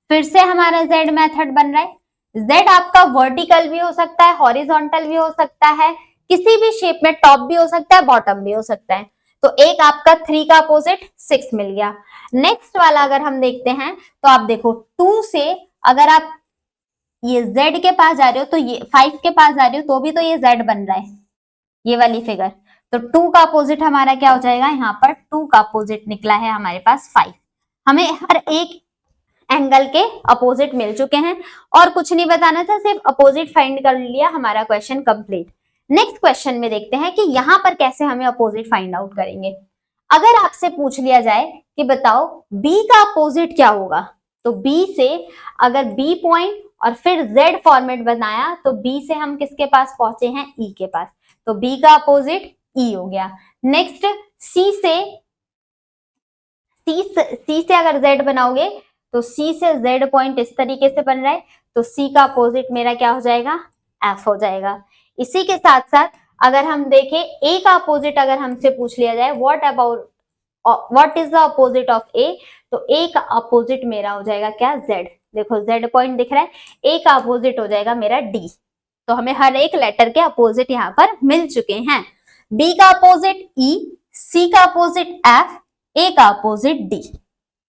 फिर से हमारा Z मेथड बन रहा है। Z आपका वर्टिकल भी हो सकता है, हॉरिजॉन्टल भी हो सकता है, किसी भी शेप में, टॉप भी हो सकता है, बॉटम भी हो सकता है। तो एक आपका 3 का अपोजिट 6 मिल गया। नेक्स्ट वाला अगर हम देखते हैं तो आप देखो 2 से अगर आप ये Z के पास जा रहे हो तो ये 5 के पास जा रहे हो तो भी तो ये Z बन रहा है, ये वाली फिगर। तो 2 का अपोजिट हमारा क्या हो जाएगा, यहाँ पर 2 का अपोजिट निकला है हमारे पास 5। हमें हर एक एंगल के अपोजिट मिल चुके हैं और कुछ नहीं बताना था, सिर्फ अपोजिट फाइंड कर लिया, हमारा क्वेश्चन कंप्लीट। नेक्स्ट क्वेश्चन में देखते हैं कि यहां पर कैसे हमें अपोजिट फाइंड आउट करेंगे। अगर आपसे पूछ लिया जाए कि बताओ B का अपोजिट क्या होगा, तो B से अगर B पॉइंट और फिर Z फॉर्मेट बनाया तो B से हम किसके पास पहुंचे हैं, E के पास, तो B का अपोजिट E हो गया। नेक्स्ट C से अगर Z बनाओगे तो C से Z पॉइंट इस तरीके से बन रहा है, तो C का अपोजिट मेरा क्या हो जाएगा, F हो जाएगा। इसी के साथ साथ अगर हम देखें A का अपोजिट अगर हमसे पूछ लिया जाए what is the opposite of A, तो A का अपोजिट मेरा हो जाएगा क्या, Z। देखो Z पॉइंट दिख रहा है, A का अपोजिट हो जाएगा मेरा D। तो हमें हर एक लेटर के अपोजिट यहाँ पर मिल चुके हैं। B का अपोजिट E, C का अपोजिट F, A का अपोजिट D।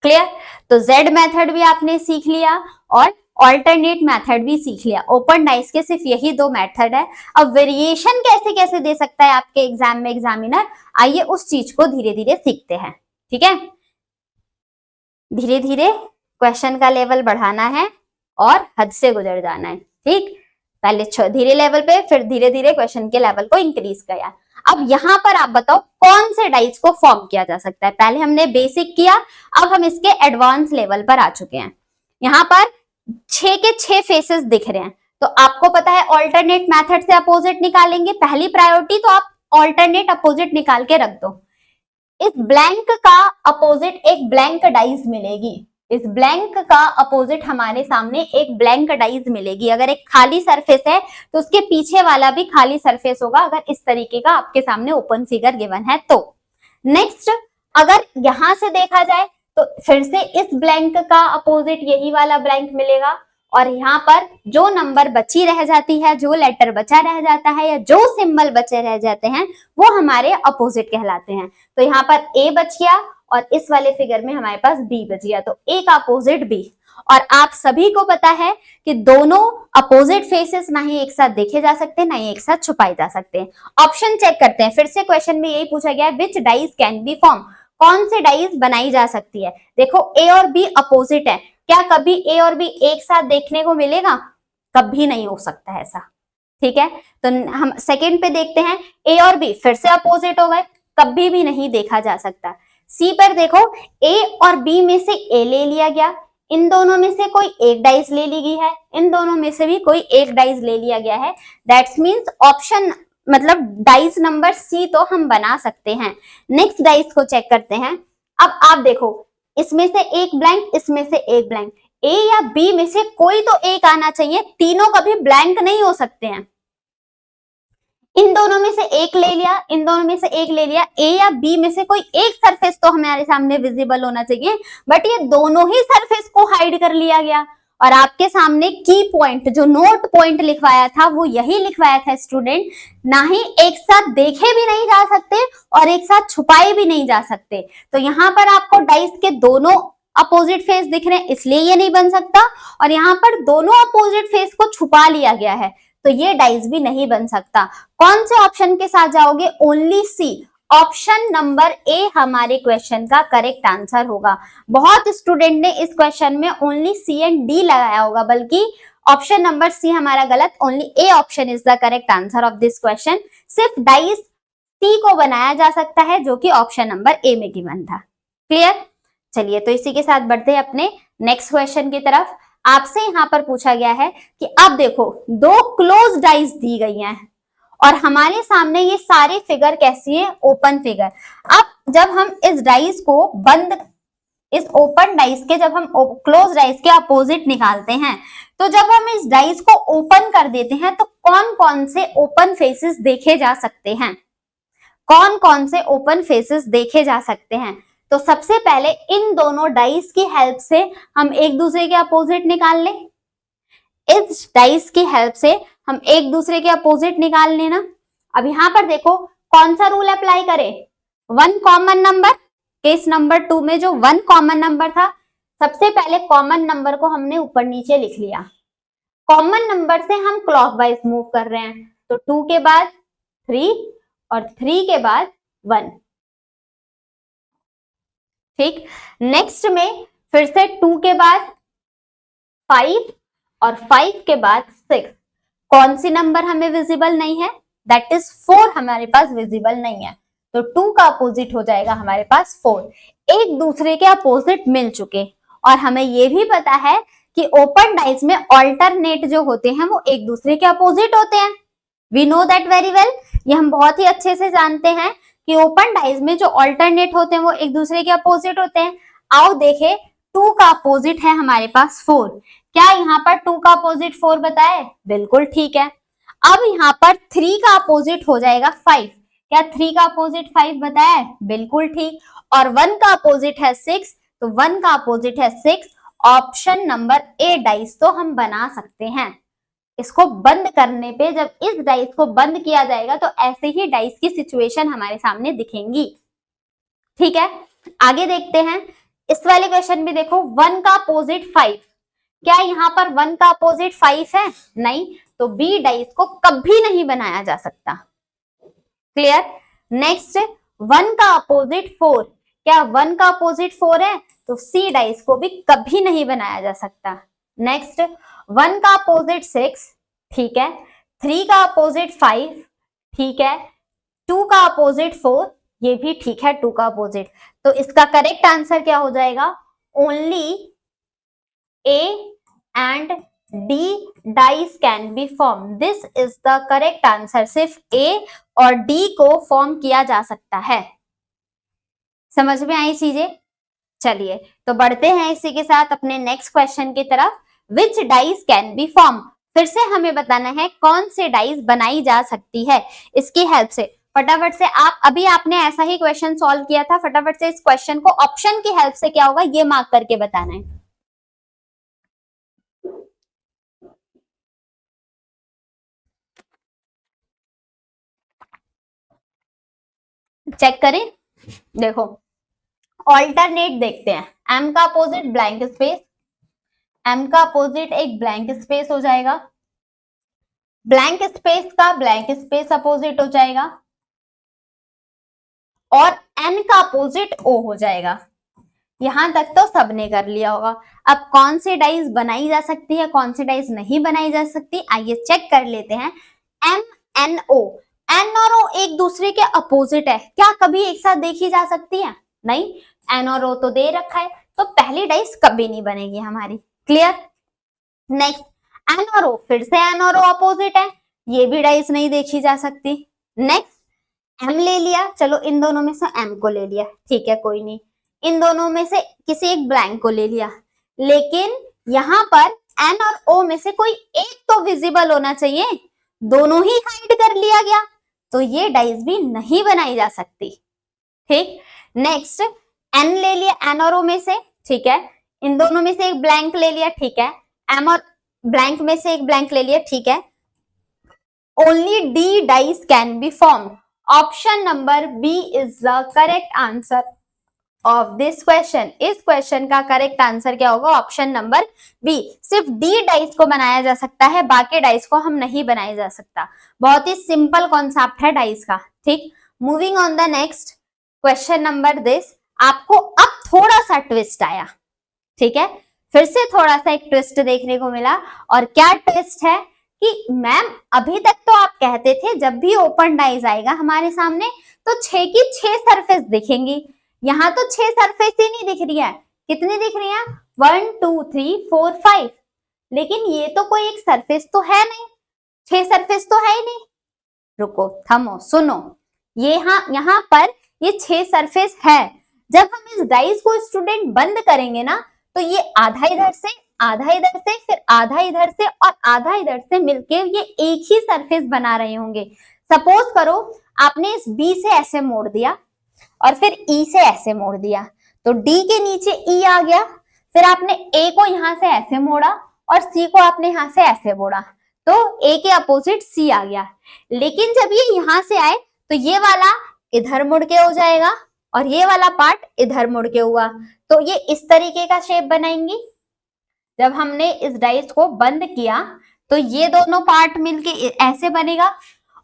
क्लियर, तो Z मेथड भी आपने सीख लिया और ऑल्टरनेट मेथड भी सीख लिया। ओपन डाइस के सिर्फ यही दो मेथड है। अब वेरिएशन कैसे कैसे दे सकता है आपके एग्जाम में एग्जामिनर, आइए उस चीज को धीरे धीरे सीखते हैं। ठीक है, धीरे धीरे क्वेश्चन का लेवल बढ़ाना है और हद से गुजर जाना है। ठीक, पहले धीरे लेवल पे, फिर धीरे धीरे क्वेश्चन के लेवल को इंक्रीज किया। अब यहाँ पर आप बताओ कौन से डाइस को फॉर्म किया जा सकता है। पहले हमने बेसिक किया, अब हम इसके एडवांस लेवल पर आ चुके हैं। यहाँ पर 6 के 6 फेसेस दिख रहे हैं, तो आपको पता है ऑल्टरनेट मेथड से अपोजिट निकालेंगे, पहली प्रायोरिटी तो आप ऑल्टरनेट अपोजिट निकाल के रख दो। इस ब्लैंक का अपोजिट एक ब्लैंक डाइस मिलेगी, इस ब्लैंक का अपोजिट हमारे सामने एक ब्लैंक डाइस मिलेगी। अगर एक खाली सरफेस है तो उसके पीछे वाला भी खाली सरफेस होगा, अगर इस तरीके का आपके सामने ओपन फिगर गिवन है तो। नेक्स्ट अगर यहां से देखा जाए तो फिर से इस ब्लैंक का अपोजिट यही वाला ब्लैंक मिलेगा, और यहाँ पर जो नंबर बची रह जाती है, जो लेटर बचा रह जाता है या जो सिंबल बचे रह जाते हैं वो हमारे अपोजिट कहलाते हैं। तो यहाँ पर A बच गया और इस वाले फिगर में हमारे पास B बच गया, तो A का अपोजिट B। और आप सभी को पता है कि दोनों अपोजिट फेसेस ना ही एक साथ देखे जा सकते, ना ही एक साथ छुपाए जा सकते हैं। ऑप्शन चेक करते हैं, फिर से क्वेश्चन में यही पूछा गया है, विच डाइस कैन बी फॉर्म, कौन से डाइस बनाई जा सकती है। देखो A और B अपोजिट है, क्या कभी A और B एक साथ देखने को मिलेगा, कभी नहीं हो सकता है ऐसा। ठीक है, तो हम सेकंड पे देखते हैं, A और B फिर से अपोजिट हो गए, कभी भी नहीं देखा जा सकता। C पर देखो A और B में से A ले लिया गया, इन दोनों में से कोई एक डाइस ले ली गई है, इन दोनों में से भी कोई एक डाइस ले लिया गया है। दैट्स मीन्स ऑप्शन मतलब डाइस नंबर C तो हम बना सकते हैं। नेक्स्ट डाइस को चेक करते हैं। अब आप देखो इसमें से एक ब्लैंक, इसमें से एक ब्लैंक, A या B में से कोई तो एक आना चाहिए, तीनों कभी ब्लैंक नहीं हो सकते हैं। इन दोनों में से एक ले लिया, इन दोनों में से एक ले लिया, A या B में से कोई एक सरफेस तो हमारे सामने विजिबल होना चाहिए, बट ये दोनों ही सरफेस को हाइड कर लिया गया। और आपके सामने की पॉइंट जो नोट पॉइंट लिखवाया था वो यही लिखवाया था स्टूडेंट, ना ही एक साथ देखे भी नहीं जा सकते और एक साथ छुपाए भी नहीं जा सकते। तो यहाँ पर आपको डाइस के दोनों अपोजिट फेस दिख रहे हैं इसलिए ये नहीं बन सकता, और यहाँ पर दोनों अपोजिट फेस को छुपा लिया गया है तो ये डाइस भी नहीं बन सकता। कौन से ऑप्शन के साथ जाओगे? Only C, option number A हमारे क्वेश्चन का करेक्ट आंसर होगा। बहुत स्टूडेंट ने इस क्वेश्चन में ओनली सी एंड डी लगाया होगा, बल्कि ऑप्शन नंबर सी हमारा गलत, only A option is the correct answer of this question. सिर्फ डाइस टी को बनाया जा सकता है जो कि ऑप्शन नंबर ए में गिवन था। क्लियर? चलिए तो इसी के साथ बढ़ते हैं अपने नेक्स्ट क्वेश्चन की तरफ। आपसे यहाँ पर पूछा गया है कि अब देखो दो क्लोज डाइस दी गई हैं और हमारे सामने ये सारे फिगर कैसी है? Open figure. अब जब हम इस डाइस को बंद, इस ओपन डाइस के जब हम क्लोज डाइस के अपोजिट निकालते हैं, तो जब हम इस डाइस को ओपन कर देते हैं तो कौन कौन से ओपन फेसेस देखे जा सकते हैं? कौन कौन से ओपन फेसेस देखे जा सकते हैं? तो सबसे पहले इन दोनों डाइस की हेल्प से हम एक दूसरे के अपोजिट निकाल लें। इस डाइस की हेल्प से हम एक दूसरे के अपोजिट निकाल लेना। अब यहां पर देखो कौन सा रूल अप्लाई करें? One common number. Case number 2 में जो वन कॉमन नंबर था, सबसे पहले कॉमन नंबर को हमने ऊपर नीचे लिख लिया। कॉमन नंबर से हम क्लॉकवाइज मूव कर रहे हैं, तो 2 के बाद 3 और 3 के बाद 1। ठीक, नेक्स्ट में फिर से 2 के बाद 5 और 5 के बाद 6। कौन सी नंबर हमें विजिबल नहीं है? दैट इज 4 हमारे पास विजिबल नहीं है, तो 2 का अपोजिट हो जाएगा हमारे पास 4। एक दूसरे के अपोजिट मिल चुके, और हमें ये भी पता है कि ओपन डाइस में ऑल्टरनेट जो होते हैं वो एक दूसरे के अपोजिट होते हैं। We know that very well, ये हम बहुत ही अच्छे से जानते हैं कि ओपन डाइस में जो ऑल्टरनेट होते हैं वो एक दूसरे के अपोजिट होते हैं। आओ देखें, 2 का अपोजिट है हमारे पास 4। क्या यहाँ पर 2 का अपोजिट 4 बताए? बिल्कुल ठीक है। अब यहाँ पर 3 का अपोजिट हो जाएगा 5। क्या 3 का अपोजिट 5 बताया? बिल्कुल ठीक। और 1 का अपोजिट है 6, तो 1 का अपोजिट है 6। ऑप्शन नंबर ए डाइस तो हम बना सकते हैं। इसको बंद करने पे, जब इस डाइस को बंद किया जाएगा तो ऐसे ही डाइस की सिचुएशन हमारे सामने दिखेंगी। ठीक है, आगे देखते हैं। इस वाले क्वेश्चन में देखो 1 का अपोजिट 5। क्या यहाँ पर 1 का अपोजिट 5 है? नहीं, तो बी डाइस को कभी नहीं बनाया जा सकता। क्लियर? नेक्स्ट, 1 का अपोजिट 4। क्या 1 का अपोजिट 4 है? तो सी डाइस को भी कभी नहीं बनाया जा सकता। नेक्स्ट, 1 का अपोजिट 6, ठीक है। 3 का अपोजिट 5, ठीक है। 2 का अपोजिट 4, ये भी ठीक है, 2 का अपोजिट। तो इसका करेक्ट आंसर क्या हो जाएगा? Only A and D dice can be form. This is the correct answer. सिर्फ ए और डी को फॉर्म किया जा सकता है। समझ में आई चीजें? चलिए तो बढ़ते हैं इसी के साथ अपने नेक्स्ट क्वेश्चन की तरफ। विच डाइस कैन बी फॉर्म? फिर से हमें बताना है कौन से डाइस बनाई जा सकती है इसकी हेल्प से। फटाफट से अभी आपने ऐसा ही क्वेश्चन सॉल्व किया था, फटाफट से इस क्वेश्चन को ऑप्शन की हेल्प से क्या होगा ये मार्क करके बताना है। चेक करें, देखो ऑल्टरनेट देखते हैं। एम का अपोजिट ब्लैंक स्पेस, एम का अपोजिट एक ब्लैंक स्पेस हो जाएगा, ब्लैंक स्पेस का ब्लैंक स्पेस अपोजिट हो जाएगा, और एन का अपोजिट ओ हो जाएगा। यहां तक तो सबने कर लिया होगा। अब कौन सी डाइस बनाई जा सकती है, कौन सी डाइस नहीं बनाई जा सकती, आइए चेक कर लेते हैं। एम एन ओ, एन और ओ एक दूसरे के अपोजिट है, क्या कभी एक साथ देखी जा सकती है? नहीं, एन और ओ तो दे रखा है, तो पहली डाइस कभी नहीं बनेगी हमारी। क्लियर? नेक्स्ट, एन और ओ, फिर से एन और ओ अपोजिट है, ये भी डाइस नहीं देखी जा सकती। नेक्स्ट, एम ले लिया, चलो इन दोनों में से एम को ले लिया, ठीक है कोई नहीं। इन दोनों में से किसी एक ब्लैंक को ले लिया, लेकिन यहाँ पर एन और ओ में से कोई एक तो विजिबल होना चाहिए, दोनों ही हाइड कर लिया गया, तो ये डाइस भी नहीं बनाई जा सकती। ठीक, नेक्स्ट एन ले लिया, एन और ओ में से, ठीक है। इन दोनों में से एक ब्लैंक ले लिया, ठीक है। एम और ब्लैंक में से एक ब्लैंक ले लिया, ठीक है। Only D dice can be formed. Option number B is the correct answer of this question. इस क्वेश्चन का करेक्ट आंसर क्या होगा? Option number B. सिर्फ डी डाइस को बनाया जा सकता है, बाकी डाइस को हम नहीं बनाया जा सकता। बहुत ही सिंपल कॉन्सेप्ट है डाइस का, ठीक। Moving on the next question number this. आपको अब थोड़ा सा ट्विस्ट आया, ठीक है, फिर से थोड़ा सा एक ट्विस्ट देखने को मिला। और क्या ट्विस्ट है कि मैम अभी तक तो आप कहते थे जब भी ओपन डाइस आएगा हमारे सामने तो 6 की 6 सरफेस दिखेंगी। यहाँ तो 6 सरफेस ही नहीं दिख रही है। कितनी दिख रही है? 1 2 3 4 5। लेकिन ये तो कोई एक सरफेस तो है नहीं, 6 सरफेस तो है ही नहीं। रुको, थमो, सुनो, ये यहाँ पर ये 6 सरफेस है। जब हम इस डाइस को स्टूडेंट बंद करेंगे ना, तो ये आधा इधर से, आधा इधर से, फिर आधा इधर से और आधा इधर से मिलके ये एक ही सरफेस बना रहे होंगे। सपोज करो आपने इस बी से ऐसे मोड़ दिया और फिर ई से ऐसे मोड़ दिया, तो डी के नीचे ई आ गया। फिर आपने ए को यहां से ऐसे मोड़ा और सी को आपने यहां से ऐसे मोड़ा, तो ए के अपोजिट सी आ गया। लेकिन जब ये यहां से आए तो ये वाला इधर मुड़ के हो जाएगा और ये वाला पार्ट इधर मुड़ के हुआ, तो ये इस तरीके का शेप बनाएंगी। जब हमने इस डाइस को बंद किया तो ये दोनों पार्ट मिलके ऐसे बनेगा,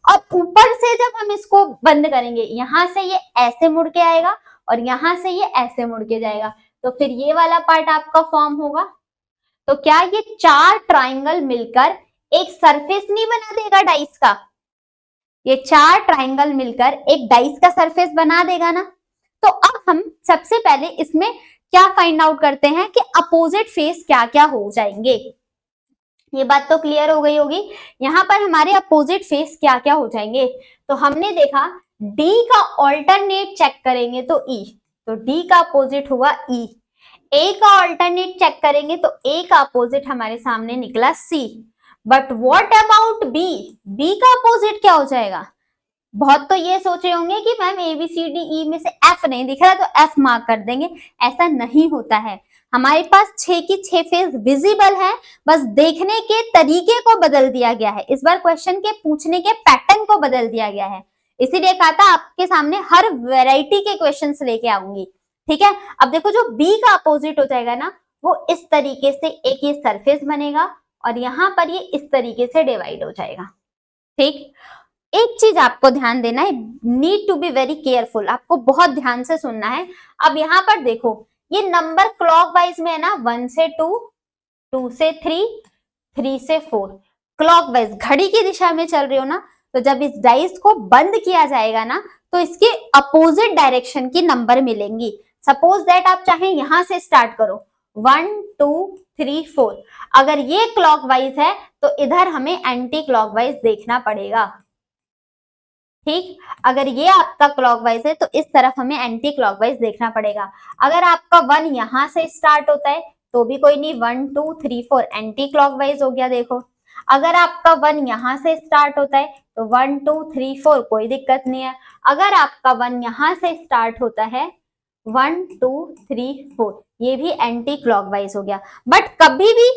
और ऊपर से जब हम इसको बंद करेंगे यहां से ये ऐसे मुड़ के आएगा और यहां से ये ऐसे मुड़ के जाएगा, तो फिर ये वाला पार्ट आपका फॉर्म होगा। तो क्या ये 4 ट्राइंगल मिलकर एक सरफेस नहीं बना देगा डाइस का? ये 4 ट्राइंगल मिलकर एक डाइस का सरफेस बना देगा ना। तो अब हम सबसे पहले इसमें क्या फाइंड आउट करते हैं कि अपोजिट फेस क्या क्या हो जाएंगे। ये बात तो क्लियर हो गई होगी। यहाँ पर हमारे अपोजिट फेस क्या क्या हो जाएंगे। तो हमने देखा D का ऑल्टरनेट चेक करेंगे तो E, तो D का अपोजिट हुआ E। A का ऑल्टरनेट चेक करेंगे तो A का अपोजिट हमारे सामने निकला C। But what about B? B का अपोजिट क्या हो जाएगा? बहुत तो ये सोचे होंगे कि मैम ABCDE में से F नहीं दिख रहा तो F मार्क कर देंगे। ऐसा नहीं होता है। हमारे पास 6 की 6 फेस विजिबल है, बस देखने के तरीके को बदल दिया गया है। इस बार क्वेश्चन के पूछने के पैटर्न को बदल दिया गया है, इसीलिए कहा था आपके सामने हर वैरायटी के क्वेश्चंस लेके आऊंगी, ठीक है। अब देखो जो बी का अपोजिट हो जाएगा ना, वो इस तरीके से एक ये सरफेस बनेगा और यहाँ पर ये इस तरीके से डिवाइड हो जाएगा, ठीक। एक चीज आपको ध्यान देना है, need to be very careful, आपको बहुत ध्यान से सुनना है। अब यहाँ पर देखो ये नंबर क्लॉकवाइज में है ना, 1 से 2, 2 से 3, 3 से 4, क्लॉकवाइज घड़ी की दिशा में चल रही हो ना। तो जब इस डाइस को बंद किया जाएगा ना, तो इसके अपोजिट डायरेक्शन की नंबर मिलेंगी। सपोज दैट आप चाहे यहां से स्टार्ट करो, 1 2 3 4। अगर ये क्लॉकवाइज है तो इधर हमें एंटी क्लॉकवाइज देखना पड़ेगा, ठीक। अगर ये आपका क्लॉकवाइज है तो इस तरफ हमें एंटी क्लॉकवाइज देखना पड़ेगा। अगर आपका 1 यहां से स्टार्ट होता है तो भी कोई नहीं, 1 2 3 4 एंटी क्लॉकवाइज हो गया, देखो। अगर आपका 1 यहां से स्टार्ट होता है तो 1 2 3 4 कोई दिक्कत नहीं है। अगर आपका 1 यहां से स्टार्ट होता है 1 2 3 4, ये भी एंटी क्लॉकवाइज हो गया। बट कभी भी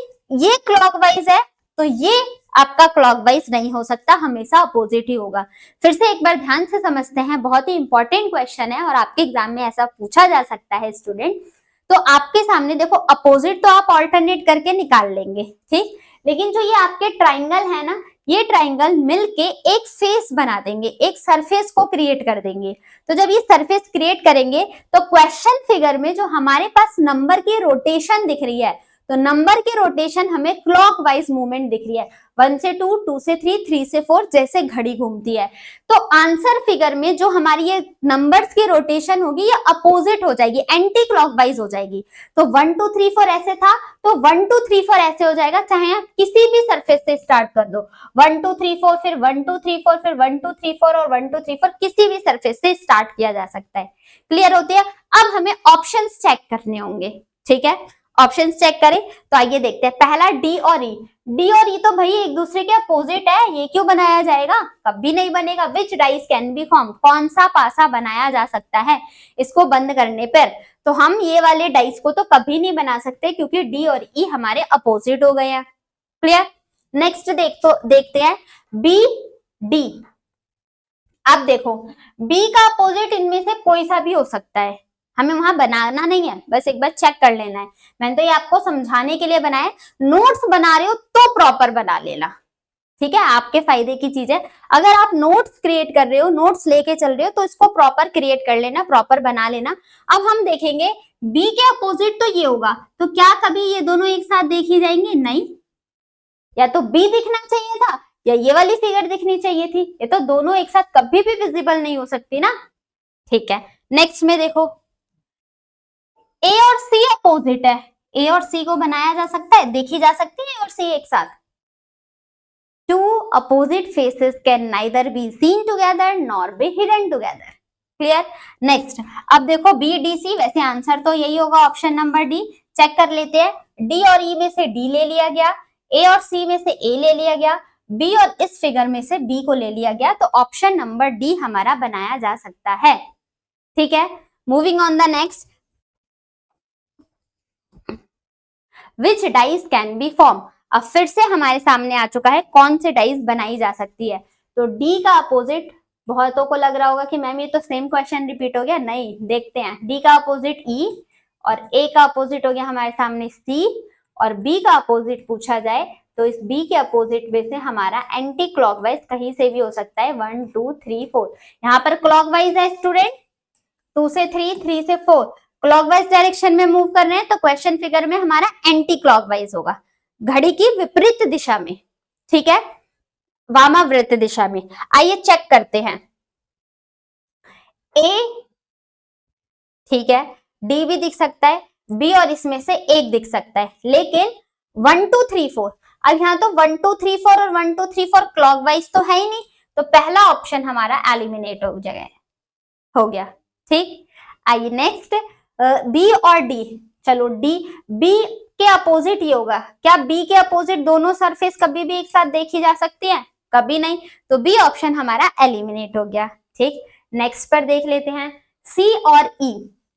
ये क्लॉकवाइज है तो ये आपका क्लॉकवाइज नहीं हो सकता, हमेशा अपोजिट ही होगा। फिर से एक बार ध्यान से समझते हैं, बहुत ही इंपॉर्टेंट क्वेश्चन है और आपके एग्जाम में ऐसा पूछा जा सकता है स्टूडेंट। तो आपके सामने देखो अपोजिट तो आप ऑल्टरनेट करके निकाल लेंगे, ठीक। लेकिन जो ये आपके ट्राइंगल है ना, ये ट्राइंगल मिलके एक फेस बना देंगे, एक सरफेस को क्रिएट कर देंगे। तो जब ये सरफेस क्रिएट करेंगे तो क्वेश्चन फिगर में जो हमारे पास नंबर की रोटेशन दिख रही है, तो नंबर की रोटेशन हमें क्लॉकवाइज मूवमेंट दिख रही है, 1 से 2, 2 से 3, 3 से 4, जैसे घड़ी घूमती है। तो आंसर फिगर में जो हमारी ये नंबर्स की रोटेशन होगी ये अपोजिट हो जाएगी, एंटी क्लॉकवाइज हो जाएगी। तो 1 2 3 4 ऐसे था तो 1 2 3 4 ऐसे हो जाएगा, चाहे आप किसी भी सरफेस से स्टार्ट कर दो, 1 2 3 4, फिर 1 2 3 4, फिर 1 2 3 4 और 1 2 3 4, किसी भी सरफेस से स्टार्ट किया जा सकता है। क्लियर होती है? अब हमें ऑप्शंस चेक करने होंगे, ठीक है। ऑप्शंस चेक करें तो आइए देखते हैं। पहला डी और ई, डी और ई तो भाई एक दूसरे के अपोजिट है, ये क्यों बनाया जाएगा, कभी नहीं बनेगा। विच डाइस कैन बी फॉर्म, कौन सा पासा बनाया जा सकता है इसको बंद करने पर, तो हम ये वाले डाइस को तो कभी नहीं बना सकते क्योंकि डी और ई हमारे अपोजिट हो गए हैं। क्लियर। नेक्स्ट देखते हैं बी डी। अब देखो बी का अपोजिट इनमें से कोई सा भी हो सकता है, हमें वहां बनाना नहीं है, बस एक बार चेक कर लेना है। मैंने तो ये आपको समझाने के लिए बनाया, नोट्स बना रहे हो तो प्रॉपर बना लेना, ठीक है, आपके फायदे की चीज है। अगर आप नोट्स क्रिएट कर रहे हो, नोट्स लेके चल रहे हो तो इसको प्रॉपर क्रिएट कर लेना, प्रॉपर बना लेना। अब हम देखेंगे बी के अपोजिट तो ये होगा, तो क्या कभी ये दोनों एक साथ देखी जाएंगे, नहीं, या तो बी दिखना चाहिए था या ये वाली फिगर दिखनी चाहिए थी, ये तो दोनों एक साथ कभी भी विजिबल नहीं हो सकती ना। ठीक है, नेक्स्ट में देखो ए और सी अपोजिट है, ए और सी को बनाया जा सकता है, देखी जा सकती है ए और सी एक साथ। Two opposite faces can neither be seen together nor be hidden together. Clear. Next अब देखो बी डी सी, वैसे आंसर तो यही होगा ऑप्शन नंबर डी। चेक कर लेते हैं, डी और ई में से डी ले लिया गया, ए और सी में से ए ले लिया गया, बी और इस फिगर में से बी को ले लिया गया, तो ऑप्शन नंबर डी हमारा बनाया जा सकता है। ठीक है, moving on the next, which dice can be form. अब फिर से हमारे सामने आ चुका है कौन से डाइस बनाई जा सकती है, तो डी का अपोजिट, बहुतों को लग रहा होगा कि मैम ये तो सेम क्वेश्चन रिपीट हो गया, नहीं, देखते हैं। डी का अपोजिट ई और ए का अपोजिट हो गया हमारे सामने सी, और बी का अपोजिट पूछा जाए तो इस बी के अपोजिट में से हमारा एंटी क्लॉकवाइज कहीं से भी हो सकता है, 1 2 3 4। यहाँ पर क्लॉकवाइज है स्टूडेंट, 2 से 3, 3 से 4, क्लॉकवाइज डायरेक्शन में मूव कर रहे हैं, तो क्वेश्चन फिगर में हमारा एंटी क्लॉकवाइज होगा, घड़ी की विपरीत दिशा में, ठीक है, वामाव्रत दिशा में। आइए चेक करते हैं, ए, ठीक है, डी भी दिख सकता है, बी और इसमें से एक दिख सकता है, लेकिन 1 2 3 4, अब यहाँ तो 1 2 3 4 और 1 2 3 4 क्लॉकवाइज तो है ही नहीं, तो पहला ऑप्शन हमारा एलिमिनेट हो गया। ठीक, आइए नेक्स्ट बी और डी। चलो डी, बी के अपोजिट ही होगा, क्या बी के अपोजिट दोनों सरफेस कभी भी एक साथ देखी जा सकती है, कभी नहीं, तो बी ऑप्शन हमारा एलिमिनेट हो गया। ठीक, नेक्स्ट पर देख लेते हैं सी और ई।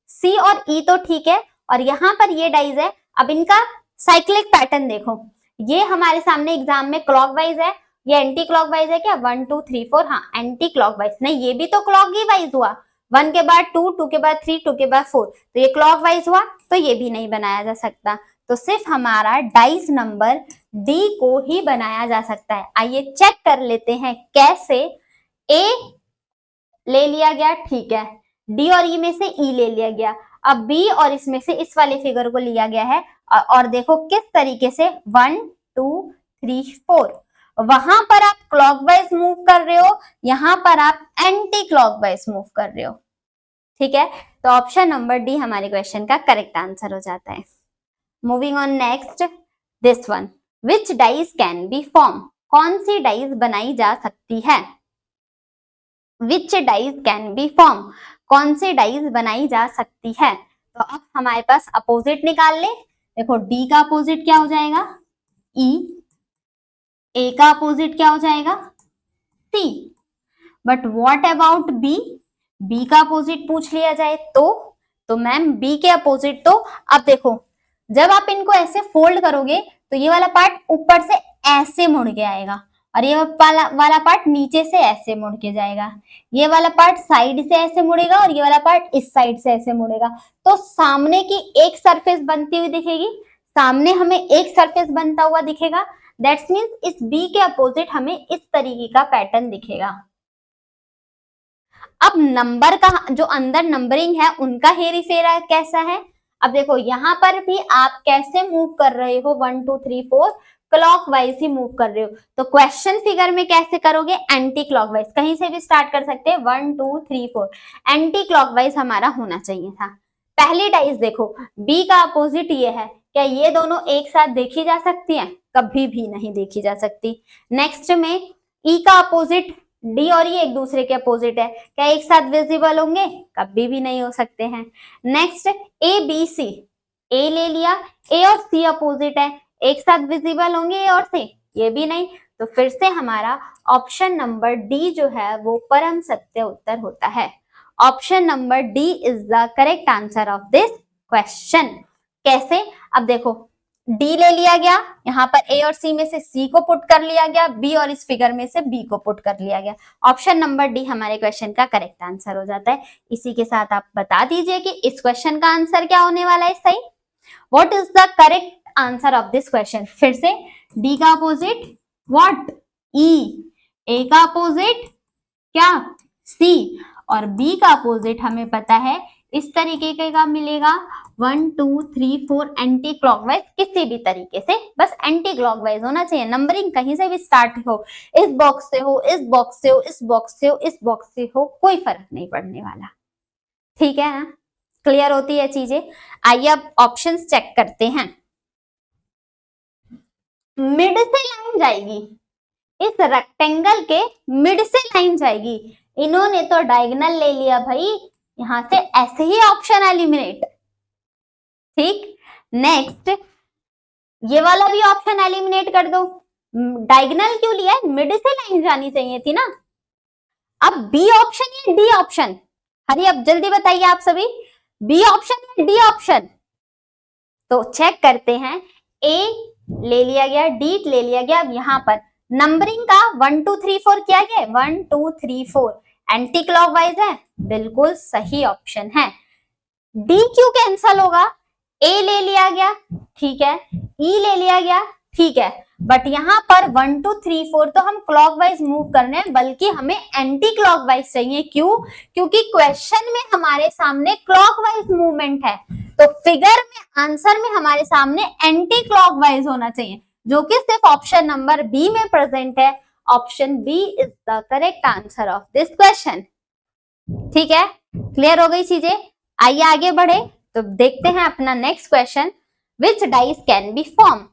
सी और ई तो ठीक है, और यहाँ पर ये डाइज है, अब इनका साइक्लिक पैटर्न देखो, ये हमारे सामने एग्जाम में क्लॉकवाइज है, ये एंटी क्लॉकवाइज है क्या, 1 2 3 4, हाँ एंटी क्लॉकवाइज नहीं, ये भी तो क्लॉकवाइज हुआ, 1 के बाद 2, 2 के बाद 3, 2 के बाद 4, तो ये क्लॉकवाइज हुआ, तो ये भी नहीं बनाया जा सकता, तो सिर्फ हमारा डाइस नंबर डी को ही बनाया जा सकता है। आइए चेक कर लेते हैं कैसे। ए ले लिया गया, ठीक है, डी और ई में से ई ले लिया गया, अब बी और इसमें से इस वाले फिगर को लिया गया है, और देखो किस तरीके से 1 2 3 4, वहां पर आप क्लॉकवाइज मूव कर रहे हो, यहां पर आप एंटी क्लॉकवाइज मूव कर रहे हो। ठीक है, तो ऑप्शन नंबर डी हमारे क्वेश्चन का करेक्ट आंसर हो जाता है। Moving on next, this one, which dice can be form, कौन सी डाइस बनाई जा सकती है, विच डाइस कैन बी फॉर्म, कौन सी डाइस बनाई जा सकती है, तो अब हमारे पास अपोजिट निकाल ले। देखो डी का अपोजिट क्या हो जाएगा, ई, ए का अपोजिट क्या हो जाएगा, C, but what about B, B का अपोजिट पूछ लिया जाए तो मैम बी के अपोजिट तो, अब देखो जब आप इनको ऐसे फोल्ड करोगे तो ये वाला पार्ट ऊपर से ऐसे मुड़ के आएगा, और ये वाला पार्ट नीचे से ऐसे मुड़ के जाएगा, ये वाला पार्ट साइड से ऐसे मुड़ेगा और ये वाला पार्ट इस साइड से ऐसे मुड़ेगा, तो सामने की एक सरफेस बनती हुई दिखेगी, सामने हमें एक सरफेस बनता हुआ दिखेगा, दैट्स मीन्स इस बी के अपोजिट हमें इस तरीके का पैटर्न दिखेगा। अब नंबर का जो अंदर नंबरिंग है उनका हेरीफेरा कैसा है, अब देखो यहाँ पर भी आप कैसे मूव कर रहे हो, 1 2 3 4 क्लॉकवाइज ही मूव कर रहे हो, तो क्वेश्चन फिगर में कैसे करोगे, एंटी क्लॉकवाइज, कहीं से भी स्टार्ट कर सकते हैं, 1 2 3 4, एंटी क्लॉकवाइज हमारा होना चाहिए था। पहली डाइस देखो बी का अपोजिट ये है, क्या ये दोनों एक साथ देखी जा सकती हैं, कभी भी नहीं देखी जा सकती। नेक्स्ट में ई का अपोजिट, डी और ये एक दूसरे के अपोजिट है, क्या एक साथ विजिबल होंगे, कभी भी नहीं हो सकते हैं। नेक्स्ट ए बी सी, ए ले लिया, ए और सी अपोजिट है, एक साथ विजिबल होंगे ए और सी, ये भी नहीं, तो फिर से हमारा ऑप्शन नंबर डी जो है वो परम सत्य उत्तर होता है। Option number D is the correct answer of this question. कैसे? अब देखो डी ले लिया गया, यहाँ पर ए और सी में से सी को पुट कर लिया गया, बी और इस फिगर में से बी को पुट कर लिया गया। ऑप्शन नंबर डी हमारे क्वेश्चन का करेक्ट आंसर हो जाता है। इसी के साथ आप बता दीजिए कि इस क्वेश्चन का आंसर क्या होने वाला है सही। What is the correct answer of this question? फिर से डी का अपोजिट व्हाट? ई। ए का अपोजिट क्या? सी। और बी का अपोजिट हमें पता है इस तरीके का मिलेगा 1 2 3 4 एंटी क्लॉकवाइज, किसी भी तरीके से, बस एंटी क्लॉकवाइज होना चाहिए। नंबरिंग कहीं से भी स्टार्ट हो, इस बॉक्स से हो, इस बॉक्स से हो, इस बॉक्स से हो, इस बॉक्स से हो, कोई फर्क नहीं पड़ने वाला। ठीक है ना? क्लियर होती है चीजें। आइए अब ऑप्शंस चेक करते हैं। मिड से लाइन जाएगी, इस रेक्टेंगल के मिड से लाइन जाएगी। इन्होंने तो डायगोनल ले लिया भाई, यहां से ऐसे ही ऑप्शन एलिमिनेट। ठीक, नेक्स्ट ये वाला भी ऑप्शन एलिमिनेट कर दो। डायगोनल क्यों लिया है? मिड से लाइन जानी चाहिए थी ना। अब बी ऑप्शन या डी ऑप्शन? हरी अब जल्दी बताइए आप सभी, बी ऑप्शन या डी ऑप्शन? तो चेक करते हैं। ए ले लिया गया, डी ले लिया गया। अब यहां पर नंबरिंग का 1 2 3 4 किया गया, 1 2 3 4 एंटी क्लॉकवाइज है, बिल्कुल सही ऑप्शन है। डी क्यों कैंसल होगा? ए ले लिया गया, ठीक है, ई ले लिया गया, ठीक है, बट यहाँ पर 1 2 3 4 तो हम क्लॉकवाइज मूव करने हैं, बल्कि हमें एंटी क्लॉकवाइज चाहिए। क्यों? क्योंकि क्वेश्चन में हमारे सामने क्लॉकवाइज मूवमेंट है, तो फिगर में आंसर में हमारे सामने एंटी क्लॉकवाइज होना चाहिए, जो कि सिर्फ ऑप्शन नंबर बी में प्रेजेंट है। Option B is the correct answer of this question. ठीक है, क्लियर हो गई चीजें। आइए आगे बढ़े तो देखते हैं अपना next question. Which dice can be form?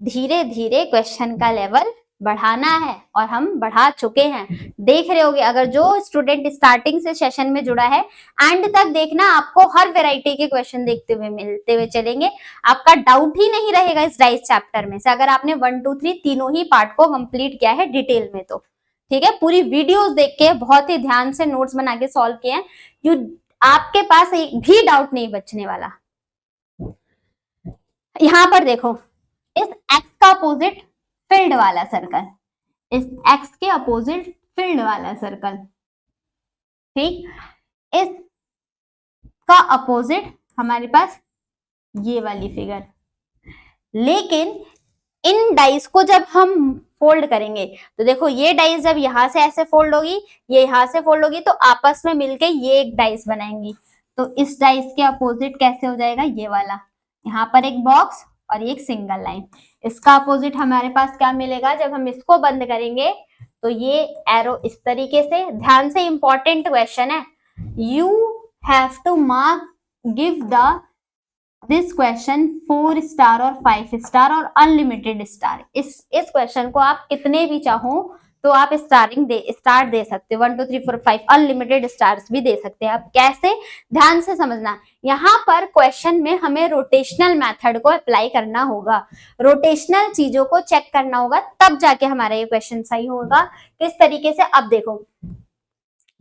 धीरे धीरे क्वेश्चन का लेवल बढ़ाना है और हम बढ़ा चुके हैं। देख रहे होगे, अगर जो स्टूडेंट स्टार्टिंग से सेशन में जुड़ा है, एंड तक देखना, आपको हर वैरायटी के क्वेश्चन देखते हुए मिलते हुए चलेंगे। आपका डाउट ही नहीं रहेगा इस डाइस चैप्टर में से, अगर आपने 1 2 3 तीनों ही पार्ट को कंप्लीट किया है डिटेल में तो। ठीक है, पूरी वीडियोस देख के बहुत ही ध्यान से नोट्स बना के सॉल्व किए हैं, आपके पास एक भी डाउट नहीं बचने वाला। यहां पर देखो, इस एक्स का अपोजिट फील्ड वाला सर्कल, इस एक्स के अपोजिट फील्ड वाला सर्कल, ठीक, इस का अपोजिट हमारे पास ये वाली फिगर। लेकिन इन डाइस को जब हम फोल्ड करेंगे तो देखो, ये डाइस जब यहां से ऐसे फोल्ड होगी, ये यहां से फोल्ड होगी, तो आपस में मिलके ये एक डाइस बनाएंगी। तो इस डाइस के अपोजिट कैसे हो जाएगा? ये वाला, यहाँ पर एक बॉक्स और एक सिंगल लाइन। इसका अपोजिट हमारे पास क्या मिलेगा? जब हम इसको बंद करेंगे तो ये एरो इस तरीके से। ध्यान से, इंपॉर्टेंट क्वेश्चन है, you have to mark, give the this question 4 star और 5 स्टार और अनलिमिटेड स्टार। इस क्वेश्चन को आप कितने भी चाहो तो आप स्टार दे सकते हो, 1 2 3 4 5 अनलिमिटेड स्टार्स भी दे सकते हैं। आप कैसे? ध्यान से समझना। यहाँ पर क्वेश्चन में हमें रोटेशनल मेथड को अप्लाई करना होगा, रोटेशनल चीजों को चेक करना होगा, तब जाके हमारा ये क्वेश्चन सही होगा। किस तरीके से? अब देखो,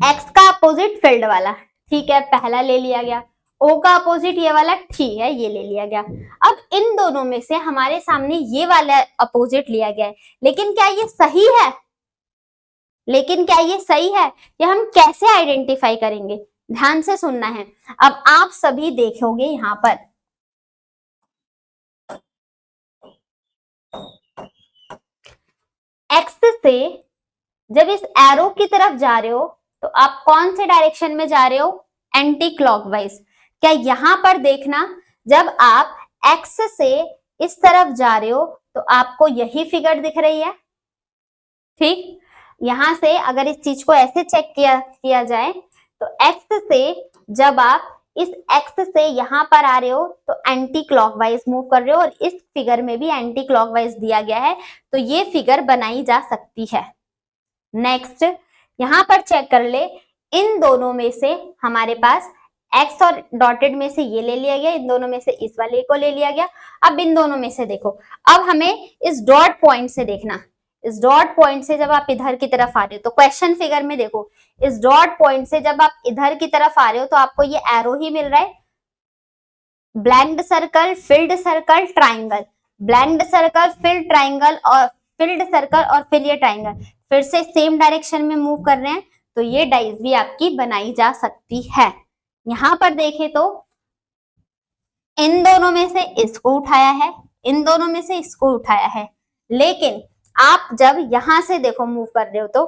एक्स का अपोजिट फील्ड वाला, ठीक है, पहला ले लिया गया। ओ का अपोजिट ये वाला, ठीक है, ये ले लिया गया। अब इन दोनों में से हमारे सामने ये वाला अपोजिट लिया गया है, लेकिन क्या ये सही है? ये हम कैसे आइडेंटिफाई करेंगे? ध्यान से सुनना है। अब आप सभी देखोगे यहां पर, एक्स से जब इस एरो की तरफ जा रहे हो तो आप कौन से डायरेक्शन में जा रहे हो? Anti clockwise. क्या यहां पर देखना, जब आप एक्स से इस तरफ जा रहे हो तो आपको यही फिगर दिख रही है, ठीक। यहां से अगर इस चीज को ऐसे चेक किया जाए तो एक्स से जब आप इस एक्स से यहां पर आ रहे हो तो एंटी क्लॉकवाइज मूव कर रहे हो, और इस फिगर में भी एंटी क्लॉकवाइज दिया गया है, तो ये फिगर बनाई जा सकती है। नेक्स्ट, यहां पर चेक कर ले, इन दोनों में से हमारे पास एक्स और डॉटेड में से ये ले लिया गया, इन दोनों में से इस वाले को ले लिया गया। अब इन दोनों में से देखो, अब हमें इस डॉट पॉइंट से देखना, इस डॉट पॉइंट से जब आप इधर की तरफ आ रहे हो तो क्वेश्चन फिगर में देखो, इस डॉट पॉइंट से जब आप इधर की तरफ आ रहे हो तो आपको ये एरो ही मिल रहा है, blanked circle, field circle, triangle, blanked circle, field triangle और फिल्ड सर्कल और फिर ये ट्राइंगल, फिर से सेम डायरेक्शन में मूव कर रहे हैं, तो ये डाइज भी आपकी बनाई जा सकती है। यहां पर देखें तो इन दोनों में से इसको उठाया है, इन दोनों में से इसको उठाया है, लेकिन आप जब यहां से देखो मूव कर रहे हो तो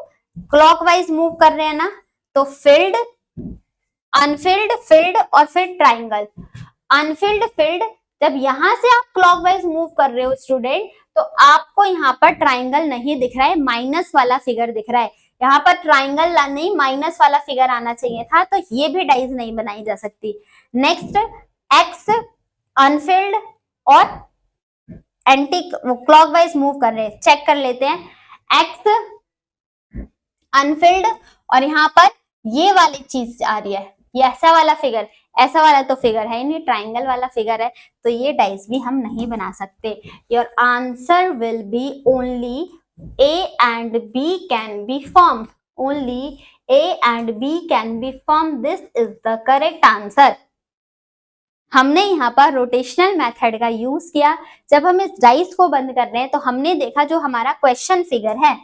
क्लॉकवाइज मूव कर रहे हैं ना, तो फिल्ड, अनफिल्ड, फिल्ड और फिर ट्राइंगल। अनफिल्ड, फिल्ड, जब यहां से आप क्लॉकवाइज मूव कर रहे हो स्टूडेंट, तो आपको यहाँ पर ट्राइंगल नहीं दिख रहा है, माइनस वाला फिगर दिख रहा है। यहाँ पर ट्राइंगल नहीं माइनस वाला फिगर आना चाहिए था, तो ये भी डाइज नहीं बनाई जा सकती। नेक्स्ट, एक्स अनफिल्ड और एंटी क्लॉकवाइज मूव कर रहे हैं, चेक कर लेते हैं। एक्स अनफिल्ड और यहाँ पर ये वाली चीज आ रही है, ये ऐसा वाला फिगर, ऐसा वाला तो फिगर है नहीं, ट्राइंगल वाला फिगर है, तो ये डाइस भी हम नहीं बना सकते। Your answer will be only A and B can be formed. Only A and B can be formed. This is the correct answer. हमने यहाँ पर रोटेशनल मेथड का यूज किया। जब हम इस डाइस को बंद कर रहे हैं तो हमने देखा जो हमारा क्वेश्चन फिगर है,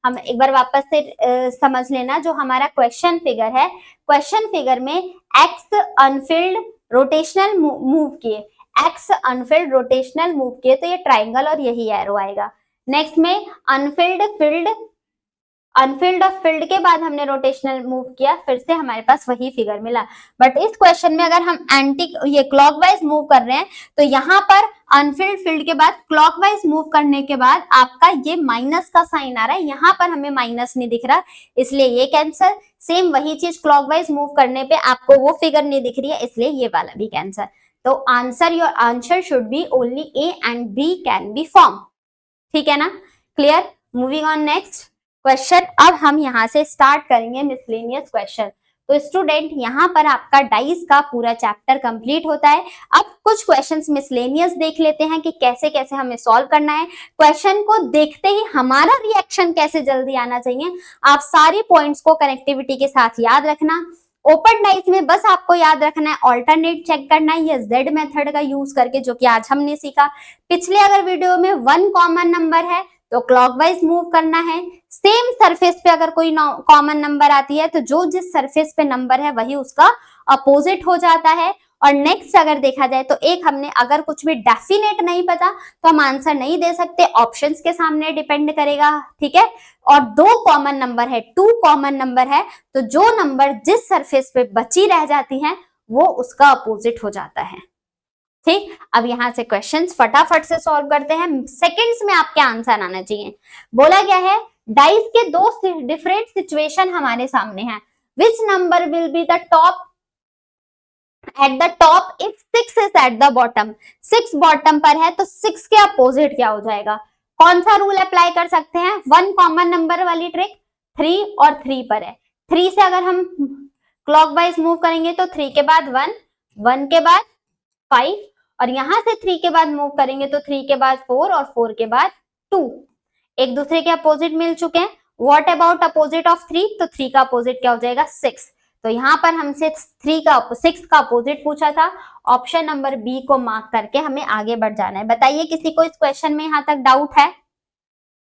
हम एक बार वापस से समझ लेना, जो हमारा क्वेश्चन फिगर है, क्वेश्चन फिगर में एक्स अनफिल्ड रोटेशनल मूव किए, एक्स अनफिल्ड रोटेशनल मूव किए, तो ये ट्राइंगल और यही एरो आएगा। नेक्स्ट में अनफिल्ड, फिल्ड, अनफिल्ड और फिल्ड के बाद हमने रोटेशनल मूव किया, फिर से हमारे पास वही फिगर मिला। बट इस क्वेश्चन में अगर हम एंटी ये क्लॉकवाइज मूव कर रहे हैं तो यहाँ पर अनफिल्ड, फिल्ड के बाद क्लॉकवाइज मूव करने के बाद आपका ये माइनस का साइन आ रहा है, यहाँ पर हमें माइनस नहीं दिख रहा, इसलिए ये कैंसर। सेम वही चीज क्लॉकवाइज मूव करने पे आपको वो फिगर नहीं दिख रही है, इसलिए ये वाला भी कैंसर। तो answer, your answer should be only A and B can be form. ठीक है ना, clear. Moving on next question. अब हम यहाँ से स्टार्ट करेंगे मिसलेनियस क्वेश्चन। तो स्टूडेंट यहाँ पर आपका डाइस का पूरा चैप्टर कंप्लीट होता है। अब कुछ क्वेश्चंस मिसलेनियस देख लेते हैं कि कैसे कैसे हमें सॉल्व करना है। क्वेश्चन को देखते ही हमारा रिएक्शन कैसे जल्दी आना चाहिए, आप सारी पॉइंट्स को कनेक्टिविटी के साथ याद रखना। ओपन डाइस में बस आपको याद रखना है ऑल्टरनेट चेक करना है, ये जेड मेथड का यूज करके, जो कि आज हमने सीखा। पिछले अगर वीडियो में 1 कॉमन नंबर है तो क्लॉकवाइज मूव करना है। सेम सरफेस पे अगर कोई कॉमन नंबर आती है तो जो जिस सरफेस पे नंबर है वही उसका अपोजिट हो जाता है। और नेक्स्ट अगर देखा जाए तो एक हमने अगर कुछ भी डेफिनेट नहीं पता तो हम आंसर नहीं दे सकते, ऑप्शंस के सामने डिपेंड करेगा। ठीक है, और 2 कॉमन नंबर है, 2 कॉमन नंबर है, तो जो नंबर जिस सरफेस पे बची रह जाती है वो उसका अपोजिट हो जाता है। ठीक, अब यहां से क्वेश्चंस फटाफट से सॉल्व करते हैं, सेकंड्स में आपके आंसर आना चाहिए। बोला गया है डाइस के 2 डिफरेंट सिचुएशन हमारे सामने हैं। Which number will be the top at the top if 6 is at the bottom. 6 bottom पर है तो 6 के अपोजिट क्या हो जाएगा? कौन सा रूल अप्लाई कर सकते हैं? 1 कॉमन नंबर वाली ट्रिक। 3 और 3 पर है, 3 से अगर हम क्लॉकवाइज मूव करेंगे तो 3 के बाद 1, 1 के बाद 5, और यहां से 3 के बाद मूव करेंगे तो 3 के बाद 4 और 4 के बाद 2। एक दूसरे के अपोजिट मिल चुके हैं। What about opposite of 3? तो 3 का अपोजिट क्या हो जाएगा? 6। तो यहाँ पर हमसे 6 का अपोजिट पूछा था। ऑप्शन नंबर बी को मार्क करके हमें आगे बढ़ जाना है। बताइए किसी को इस क्वेश्चन में यहाँ तक डाउट है?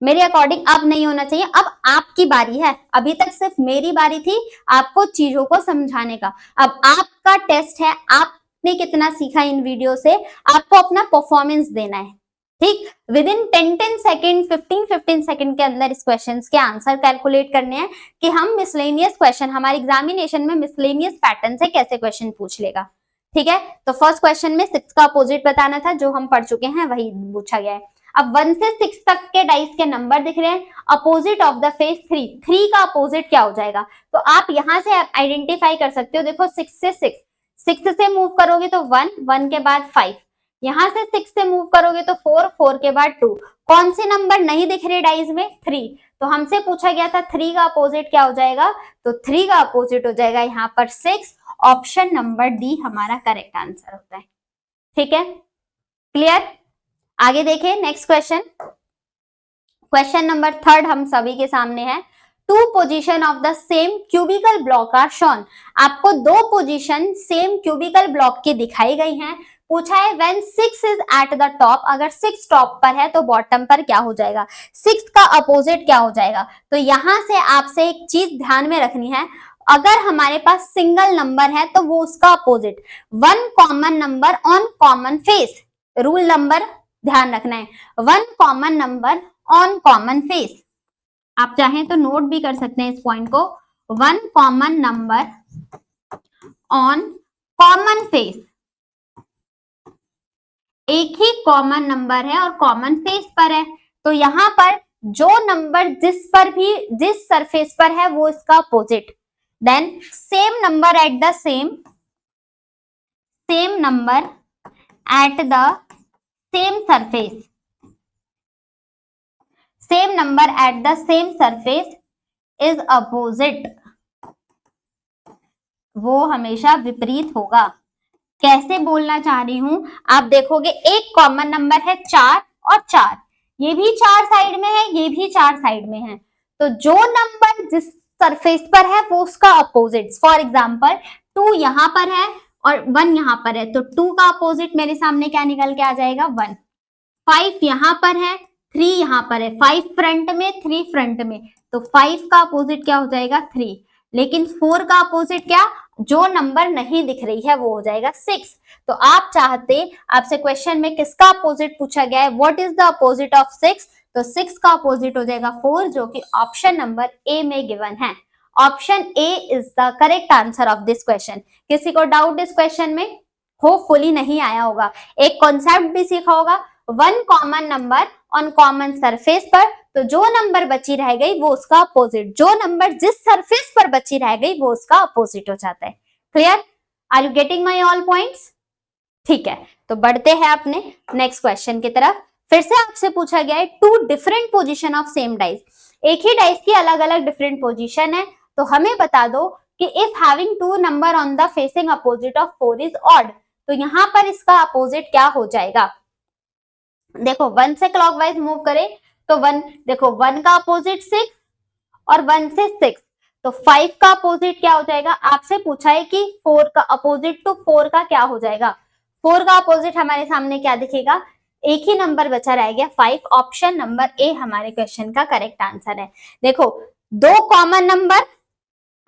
मेरे अकॉर्डिंग अब नहीं होना चाहिए, अब आपकी बारी है। अभी तक सिर्फ मेरी बारी थी आपको चीजों को समझाने का, अब आपका टेस्ट है। आपने कितना सीखा इन वीडियो से, आपको अपना परफॉर्मेंस देना है। ठीक, विद इन 10 सेकेंड, 15 सेकेंड के अंदर इस क्वेश्चन के आंसर कैलकुलेट करने हैं कि हम मिसलेनियस क्वेश्चन, हमारे एग्जामिनेशन में मिसलेनियस पैटर्न से कैसे क्वेश्चन पूछ लेगा। ठीक है, तो फर्स्ट क्वेश्चन में 6 का अपोजिट बताना था, जो हम पढ़ चुके हैं वही पूछा गया है। अब 1 से 6 तक के डाइस के नंबर दिख रहे हैं। अपोजिट ऑफ द फेस 3, 3 का अपोजिट क्या हो जाएगा? तो आप यहां से आइडेंटिफाई कर सकते हो। देखो 6 से 6 से मूव करोगे तो 1, 1 के बाद 5, यहां से 6 से मूव करोगे तो 4, 4 के बाद 2, कौन से नंबर नहीं दिख रहे डाइज में? 3। तो हमसे पूछा गया था 3 का अपोजिट क्या हो जाएगा? तो 3 का अपोजिट हो जाएगा यहाँ पर 6। ऑप्शन नंबर डी हमारा करेक्ट आंसर होता है। ठीक है, क्लियर? आगे देखिए नेक्स्ट क्वेश्चन। क्वेश्चन नंबर 3 हम सभी के सामने है। 2 position of the same cubical block are shown. आपको 2 पोजीशन सेम क्यूबिकल ब्लॉक की दिखाई गई हैं। पूछा है when 6 is at the top, अगर 6 टॉप पर है तो बॉटम पर क्या हो जाएगा? 6 का अपोजिट क्या हो जाएगा? तो यहां से आपसे एक चीज ध्यान में रखनी है, अगर हमारे पास सिंगल नंबर है तो वो उसका opposite, 1 common number on common face, rule number ध्यान रखना है, 1 common number on common face. आप चाहें तो नोट भी कर सकते हैं इस पॉइंट को, 1 common number on common face, एक ही कॉमन नंबर है और कॉमन फेस पर है, तो यहां पर जो नंबर जिस सरफेस पर है वो इसका opposite, then same number at the same number at the same surface, same number at the same surface is opposite, वो हमेशा विपरीत होगा। कैसे बोलना चाह रही हूं, आप देखोगे एक कॉमन नंबर है 4 और 4, ये भी 4 साइड में है, ये भी 4 साइड में है, तो जो नंबर जिस सरफेस पर है वो उसका अपोजिट। फॉर एग्जाम्पल 2 यहां पर है और 1 यहां पर है, तो 2 का अपोजिट मेरे सामने क्या निकल के आ जाएगा? 1। 5 यहां पर है, 3 यहां पर है, 5 फ्रंट में 3 फ्रंट में, तो 5 का अपोजिट क्या हो जाएगा? 3। लेकिन 4 का अपोजिट क्या? जो नंबर नहीं दिख रही है वो हो जाएगा 6। तो आप चाहते, आपसे क्वेश्चन में किसका अपोजिट पूछा गया है, what is the opposite of 6? तो 6 का अपोजिट हो जाएगा 4, जो कि ऑप्शन नंबर ए में गिवन है। Option A is the correct answer of this question. किसी को डाउट इस क्वेश्चन में? होपफुली नहीं आया होगा। एक कॉन्सेप्ट भी सीखा होगा, 1 common number on common surface पर, तो जो नंबर बची रह गई वो उसका अपोजिट, जो नंबर जिस सरफेस पर बची रह गई वो उसका अपोजिट हो जाता है। Clear? Are you getting my all points? ठीक है, तो बढ़ते हैं अपने नेक्स्ट क्वेश्चन की तरफ। फिर से आपसे पूछा गया है 2 different position of same dice, एक ही डाइस की अलग अलग डिफरेंट पोजीशन है, तो हमें बता दो कि if having 2 number on the facing opposite of 4 is odd, तो यहां पर इसका अपोजिट क्या हो जाएगा? देखो 1 से क्लॉकवाइज मूव करें तो 1, देखो 1 का अपोजिट 6 और 1 से 6, तो 5 का अपोजिट क्या हो जाएगा? आपसे पूछा है कि 4 का अपोजिट टू 4 का क्या हो जाएगा? 4 का अपोजिट हमारे सामने क्या दिखेगा? एक ही नंबर बचा रह गया 5। ऑप्शन नंबर ए हमारे क्वेश्चन का करेक्ट आंसर है। देखो 2 कॉमन नंबर,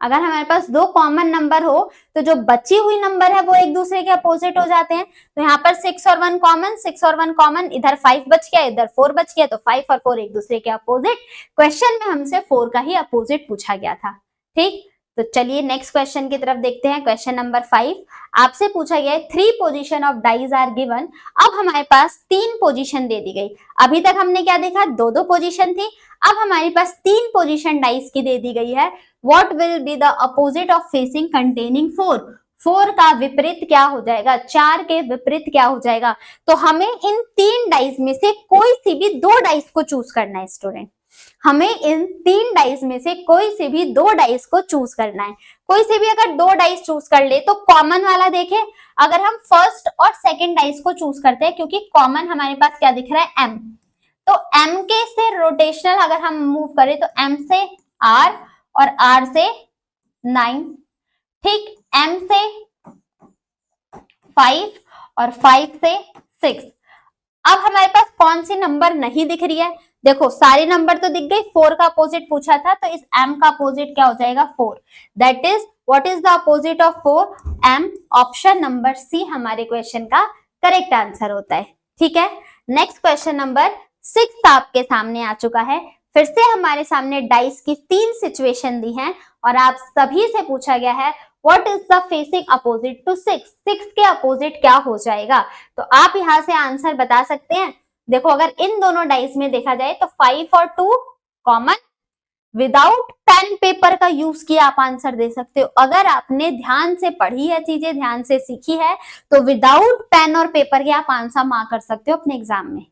अगर हमारे पास 2 कॉमन नंबर हो तो जो बची हुई नंबर है वो एक दूसरे के अपोजिट हो जाते हैं। तो यहाँ पर 6 और 1 कॉमन, 6 और 1 कॉमन, इधर 5 बच गया, इधर 4 बच गया, तो 5 और 4 एक दूसरे के अपोजिट। क्वेश्चन में हमसे 4 का ही अपोजिट पूछा गया था। ठीक, तो चलिए नेक्स्ट क्वेश्चन की तरफ देखते हैं। क्वेश्चन नंबर 5 आपसे पूछा गया है 3 position of dice are given. अब हमारे पास 3 पोजीशन दे दी गई। अभी तक हमने क्या देखा? 2-2 पोजीशन थी, अब हमारे पास 3 पोजीशन डाइज की दे दी गई है। What will be the opposite of facing containing 4? 4 का विपरीत क्या हो जाएगा? 4 के विपरीत क्या हो जाएगा? तो हमें इन 3 डाइस में से कोई सी भी 2 डाइस को चूज करना है स्टूडेंट। हमें इन 3 डाइस में से कोई सी भी 2 डाइस को चूज करना है। कोई सी भी अगर 2 डाइस चूज कर ले तो कॉमन वाला देखें, अगर हम फर्स्ट और सेकेंड डाइस को चूज करते हैं, क्योंकि कॉमन हमारे पास क्या दिख रहा है? M, तो M के से रोटेशनल अगर हम मूव करें तो M से R और R से 9, ठीक, M से 5 और 5 से 6। अब हमारे पास कौन सी नंबर नहीं दिख रही है? देखो सारे नंबर तो दिख गई, 4 का अपोजिट पूछा था, तो इस M का अपोजिट क्या हो जाएगा? 4। That is what is the opposite of 4? M। Option number C हमारे क्वेश्चन का करेक्ट आंसर होता है। ठीक है, नेक्स्ट क्वेश्चन नंबर 6 आपके सामने आ चुका है। फिर से हमारे सामने डाइस की 3 सिचुएशन दी हैं और आप सभी से पूछा गया है what is the facing opposite to 6? 6 के अपोजिट क्या हो जाएगा? तो आप यहां से आंसर बता सकते हैं। देखो अगर इन दोनों डाइस में देखा जाए तो 5 और 2 कॉमन, विदाउट पेन पेपर का यूज किया आप आंसर दे सकते हो। अगर आपने ध्यान से पढ़ी है चीजें, ध्यान से सीखी है, तो विदाउट पेन और पेपर के आप आंसर मार्क कर सकते हो अपने एग्जाम में।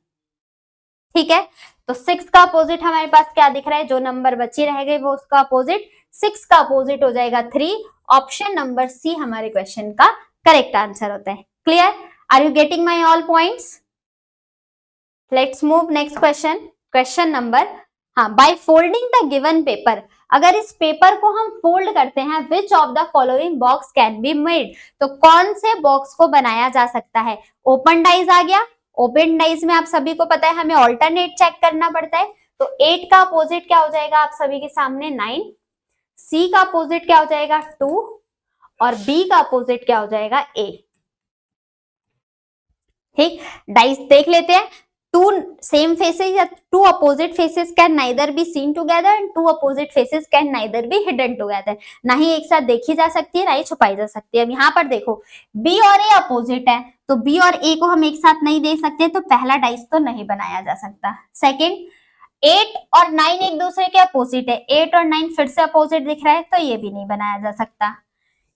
ठीक है, तो 6 का अपोजिट हमारे पास क्या दिख रहा है, जो नंबर बची रह गई वो उसका अपोजिट, 6 का अपोजिट हो जाएगा 3। ऑप्शन नंबर सी हमारे क्वेश्चन का करेक्ट आंसर होता है। Clear, are you getting my all points? Let's move next question, question number, हाँ, by folding the given paper, अगर इस पेपर को हम फोल्ड करते हैं, which of the following box can be made, तो कौन से बॉक्स को बनाया जा सकता है? ओपन डाइज आ गया, ओपन डाइज में आप सभी को पता है हमें ऑल्टरनेट चेक करना पड़ता है, तो 8 का अपोजिट क्या हो जाएगा आप सभी के सामने 9, सी का अपोजिट क्या हो जाएगा 2 और बी का अपोजिट क्या हो जाएगा ए। ठीक, डाइस देख लेते हैं, टू सेम फेसेस या two opposite faces can neither be seen together and two opposite faces can neither be hidden together, ना ही एक साथ देखी जा सकती है ना ही छुपाई जा सकती है। अब यहाँ पर देखो बी और ए अपोजिट है, तो बी और ए को हम एक साथ नहीं दे सकते, तो पहला डाइस तो नहीं बनाया जा सकता। सेकेंड, 8 और 9 एक दूसरे के अपोजिट है, 8 और 9 फिर से अपोजिट दिख रहा है, तो ये भी नहीं बनाया जा सकता।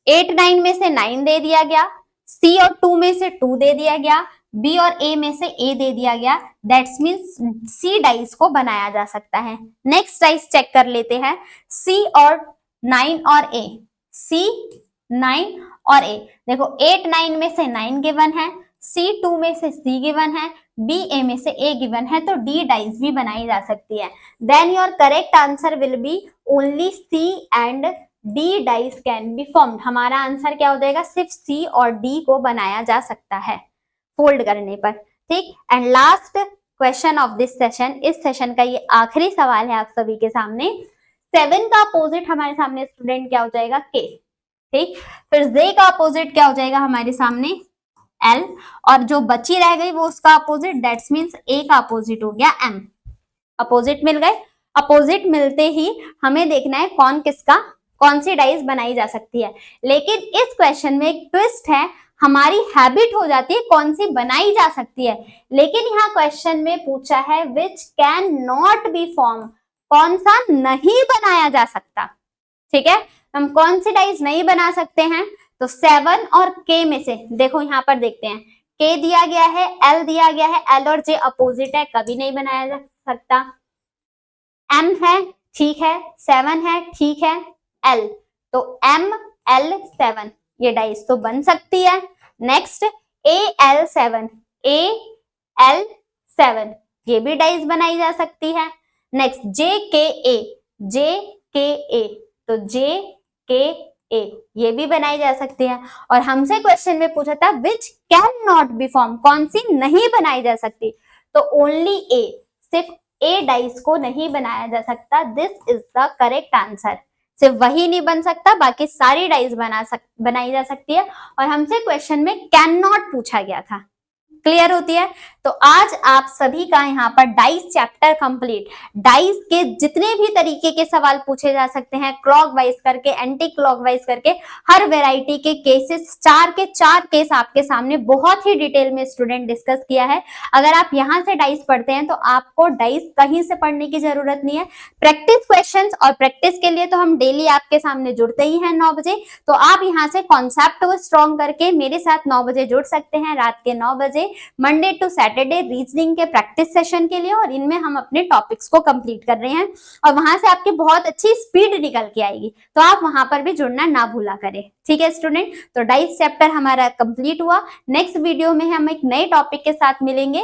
8 9 में से 9 दे दिया गया, सी और 2 में से 2 दे दिया गया, बी और ए में से ए दे दिया गया, दैट्स मीन्स सी डाइस को बनाया जा सकता है। नेक्स्ट डाइस चेक कर लेते हैं, सी और 9 और ए, सी 9 और ए, देखो 8 9 में से 9 गिवन है, सी 2 में से सी गिवन है, बी ए में से ए गिवन है, तो डी डाइस भी बनाई जा सकती है। Then your correct answer will be only C and D dice can be formed, हमारा आंसर क्या हो जाएगा, सिर्फ सी और डी को बनाया जा सकता है फोल्ड करने पर। ठीक, and last question of this session, इस सेशन का ये आखिरी सवाल है आप सभी के सामने, 7 का अपोजिट हमारे सामने स्टूडेंट क्या हो जाएगा के। ठीक, फिर जे का अपोजिट क्या हो जाएगा हमारे सामने एल, और जो बची रह गई वो उसका अपोजिट, दैट्स मीन्स ए का अपोजिट हो गया एम। अपोजिट मिल गए, अपोजिट मिलते ही हमें देखना है कौन सी डाइस बनाई जा सकती है। लेकिन इस क्वेश्चन में एक ट्विस्ट है, हमारी हैबिट हो जाती है कौन सी बनाई जा सकती है, लेकिन यहाँ क्वेश्चन में पूछा है which can not be form, कौन सा नहीं बनाया जा सकता। ठीक है, हम कौन सी डाइस नहीं बना सकते हैं, तो 7 और के में से, देखो यहाँ पर देखते हैं, के दिया गया है, एल दिया गया है, एल और जे अपोजिट है, कभी नहीं बनाया जा सकता। एम है, ठीक है, 7 है, ठीक है, एल, तो एम एल 7 ये डाइस तो बन सकती है। Next A L 7, A L 7 ये भी डाइस बनाई जा सकती है। नेक्स्ट जे के ए, तो जे के ए ये भी बनाई जा सकती है। और हमसे क्वेश्चन में पूछा था which can not be form, कौन सी नहीं बनाई जा सकती, तो ओनली ए, सिर्फ ए डाइस को नहीं बनाया जा सकता। This is the correct answer, सिर्फ वही नहीं बन सकता, बाकी सारी डाइस बनाई जा सकती है। और हमसे क्वेश्चन में कैन नॉट पूछा गया था। क्लियर होती है? तो आज आप सभी का यहाँ पर डाइस चैप्टर कंप्लीट। डाइस के जितने भी तरीके के सवाल पूछे जा सकते हैं, क्लॉकवाइज करके, एंटी क्लॉकवाइज करके, हर वेराइटी के केसेस, 4 के 4 केस आपके सामने बहुत ही डिटेल में स्टूडेंट डिस्कस किया है। अगर आप यहाँ से डाइस पढ़ते हैं तो आपको डाइस कहीं से पढ़ने की जरूरत नहीं है। प्रैक्टिस क्वेश्चंस और प्रैक्टिस के लिए तो हम डेली आपके सामने जुड़ते ही हैं 9 बजे, तो आप यहाँ से कॉन्सेप्ट को स्ट्रॉन्ग करके मेरे साथ 9 बजे जुड़ सकते हैं, रात के 9 बजे, मंडे टू सैटरडे रीजनिंग के प्रैक्टिस सेशन के लिए। और इनमें हम अपने टॉपिक्स को कंप्लीट कर रहे हैं और वहां से आपकी बहुत अच्छी स्पीड निकल के आएगी, तो आप वहां पर भी जुड़ना ना भूला करें। ठीक है स्टूडेंट, तो डाइस चैप्टर हमारा कंप्लीट हुआ। नेक्स्ट वीडियो में हम एक नए टॉपिक के साथ मिलेंगे।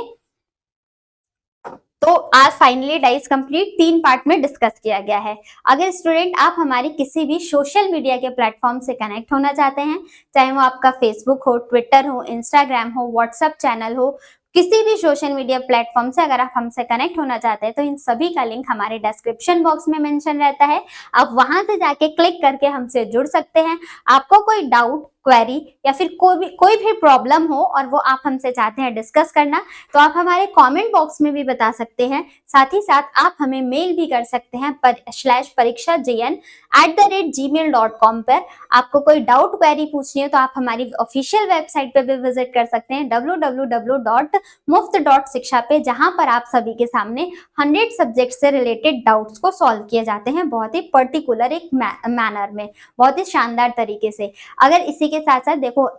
तो आज फाइनली डाइस कंप्लीट 3 पार्ट में डिस्कस किया गया है। अगर स्टूडेंट आप हमारी किसी भी सोशल मीडिया के प्लेटफॉर्म से कनेक्ट होना चाहते हैं, चाहे वो आपका फेसबुक हो, ट्विटर हो, इंस्टाग्राम हो, व्हाट्सएप चैनल हो, किसी भी सोशल मीडिया प्लेटफॉर्म से अगर आप हमसे कनेक्ट होना चाहते हैं तो इन सभी का लिंक हमारे डिस्क्रिप्शन बॉक्स में मेंशन रहता है। आप वहां से जाके क्लिक करके हमसे जुड़ सकते हैं। आपको कोई डाउट, क्वेरी या फिर कोई भी प्रॉब्लम हो और वो आप हमसे चाहते हैं डिस्कस करना, तो आप हमारे कमेंट बॉक्स में भी बता सकते हैं। साथ ही साथ आप हमें मेल भी कर सकते हैं /pariksha.jn@gmail.com पर। आपको कोई डाउट, क्वेरी पूछनी है तो आप हमारी ऑफिशियल वेबसाइट पर भी विजिट कर सकते हैं www.muft.shiksha पे, जहां पर आप सभी के सामने 100 सब्जेक्ट से रिलेटेड डाउट्स को सॉल्व किए जाते हैं, बहुत ही पर्टिकुलर एक मैनर में, बहुत ही शानदार तरीके से। अगर इसी के साथ साथ देखो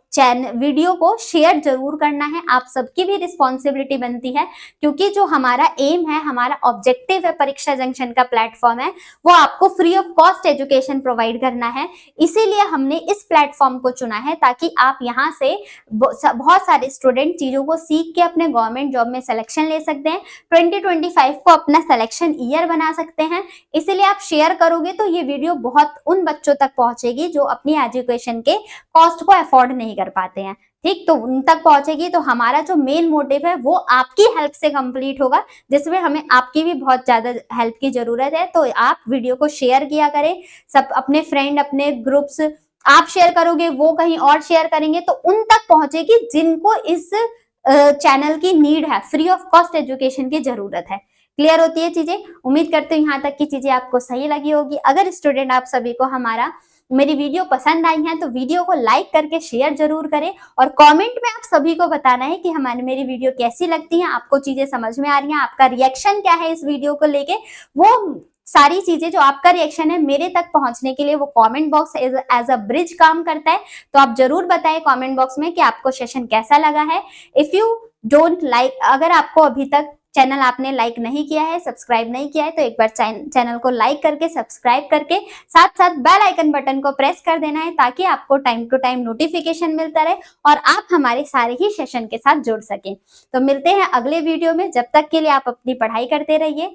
वीडियो को शेयर जरूर करना है, आप सबकी भी रिस्पॉन्सिबिलिटी बनती है, क्योंकि जो हमारा एम है, हमारा ऑब्जेक्टिव है परीक्षा जंक्शन का प्लेटफॉर्म है, वो आपको free of cost education provide करना है। इसीलिए हमने इस प्लेटफॉर्म को चुना है ताकि आप यहाँ से बहुत सारे स्टूडेंट चीजों को सीख के अपने गवर्नमेंट जॉब में सिलेक्शन ले सकते हैं, 2025 को अपना सिलेक्शन ईयर बना सकते हैं। इसीलिए आप शेयर करोगे तो ये वीडियो बहुत उन बच्चों तक पहुंचेगी जो अपनी एजुकेशन के कॉस्ट को अफोर्ड नहीं कर पाते हैं, ठीक, तो उन तक पहुंचेगी। तो हमारा जो मेन मोटिव है वो आपकी हेल्प से कंप्लीट होगा, जिसमें हमें आपकी भी बहुत ज्यादा हेल्प की जरूरत है। तो आप वीडियो को शेयर किया करें, सब अपने फ्रेंड, अपने ग्रुप्स, आप शेयर करोगे वो कहीं और शेयर करेंगे तो उन तक पहुंचेगी जिनको इस चैनल की नीड है, फ्री ऑफ कॉस्ट एजुकेशन की जरूरत है। क्लियर होती है चीजें? उम्मीद करते हैं यहाँ तक की चीजें आपको सही लगी होगी। अगर स्टूडेंट आप सभी को मेरी वीडियो पसंद आई है तो वीडियो को लाइक करके शेयर जरूर करें, और कमेंट में आप सभी को बताना है कि मेरी वीडियो कैसी लगती है, आपको चीजें समझ में आ रही हैं, आपका रिएक्शन क्या है इस वीडियो को लेके। वो सारी चीजें जो आपका रिएक्शन है मेरे तक पहुंचने के लिए वो comment box as a bridge काम करता है। तो आप जरूर बताएं कमेंट बॉक्स में कि आपको सेशन कैसा लगा है। इफ यू डोंट लाइक, अगर आपको अभी तक चैनल आपने लाइक नहीं किया है, सब्सक्राइब नहीं किया है, तो एक बार चैनल को लाइक करके सब्सक्राइब करके साथ साथ बेल आइकन बटन को प्रेस कर देना है, ताकि आपको टाइम टू टाइम नोटिफिकेशन मिलता रहे और आप हमारे सारे ही सेशन के साथ जुड़ सकें। तो मिलते हैं अगले वीडियो में, जब तक के लिए आप अपनी पढ़ाई करते रहिए।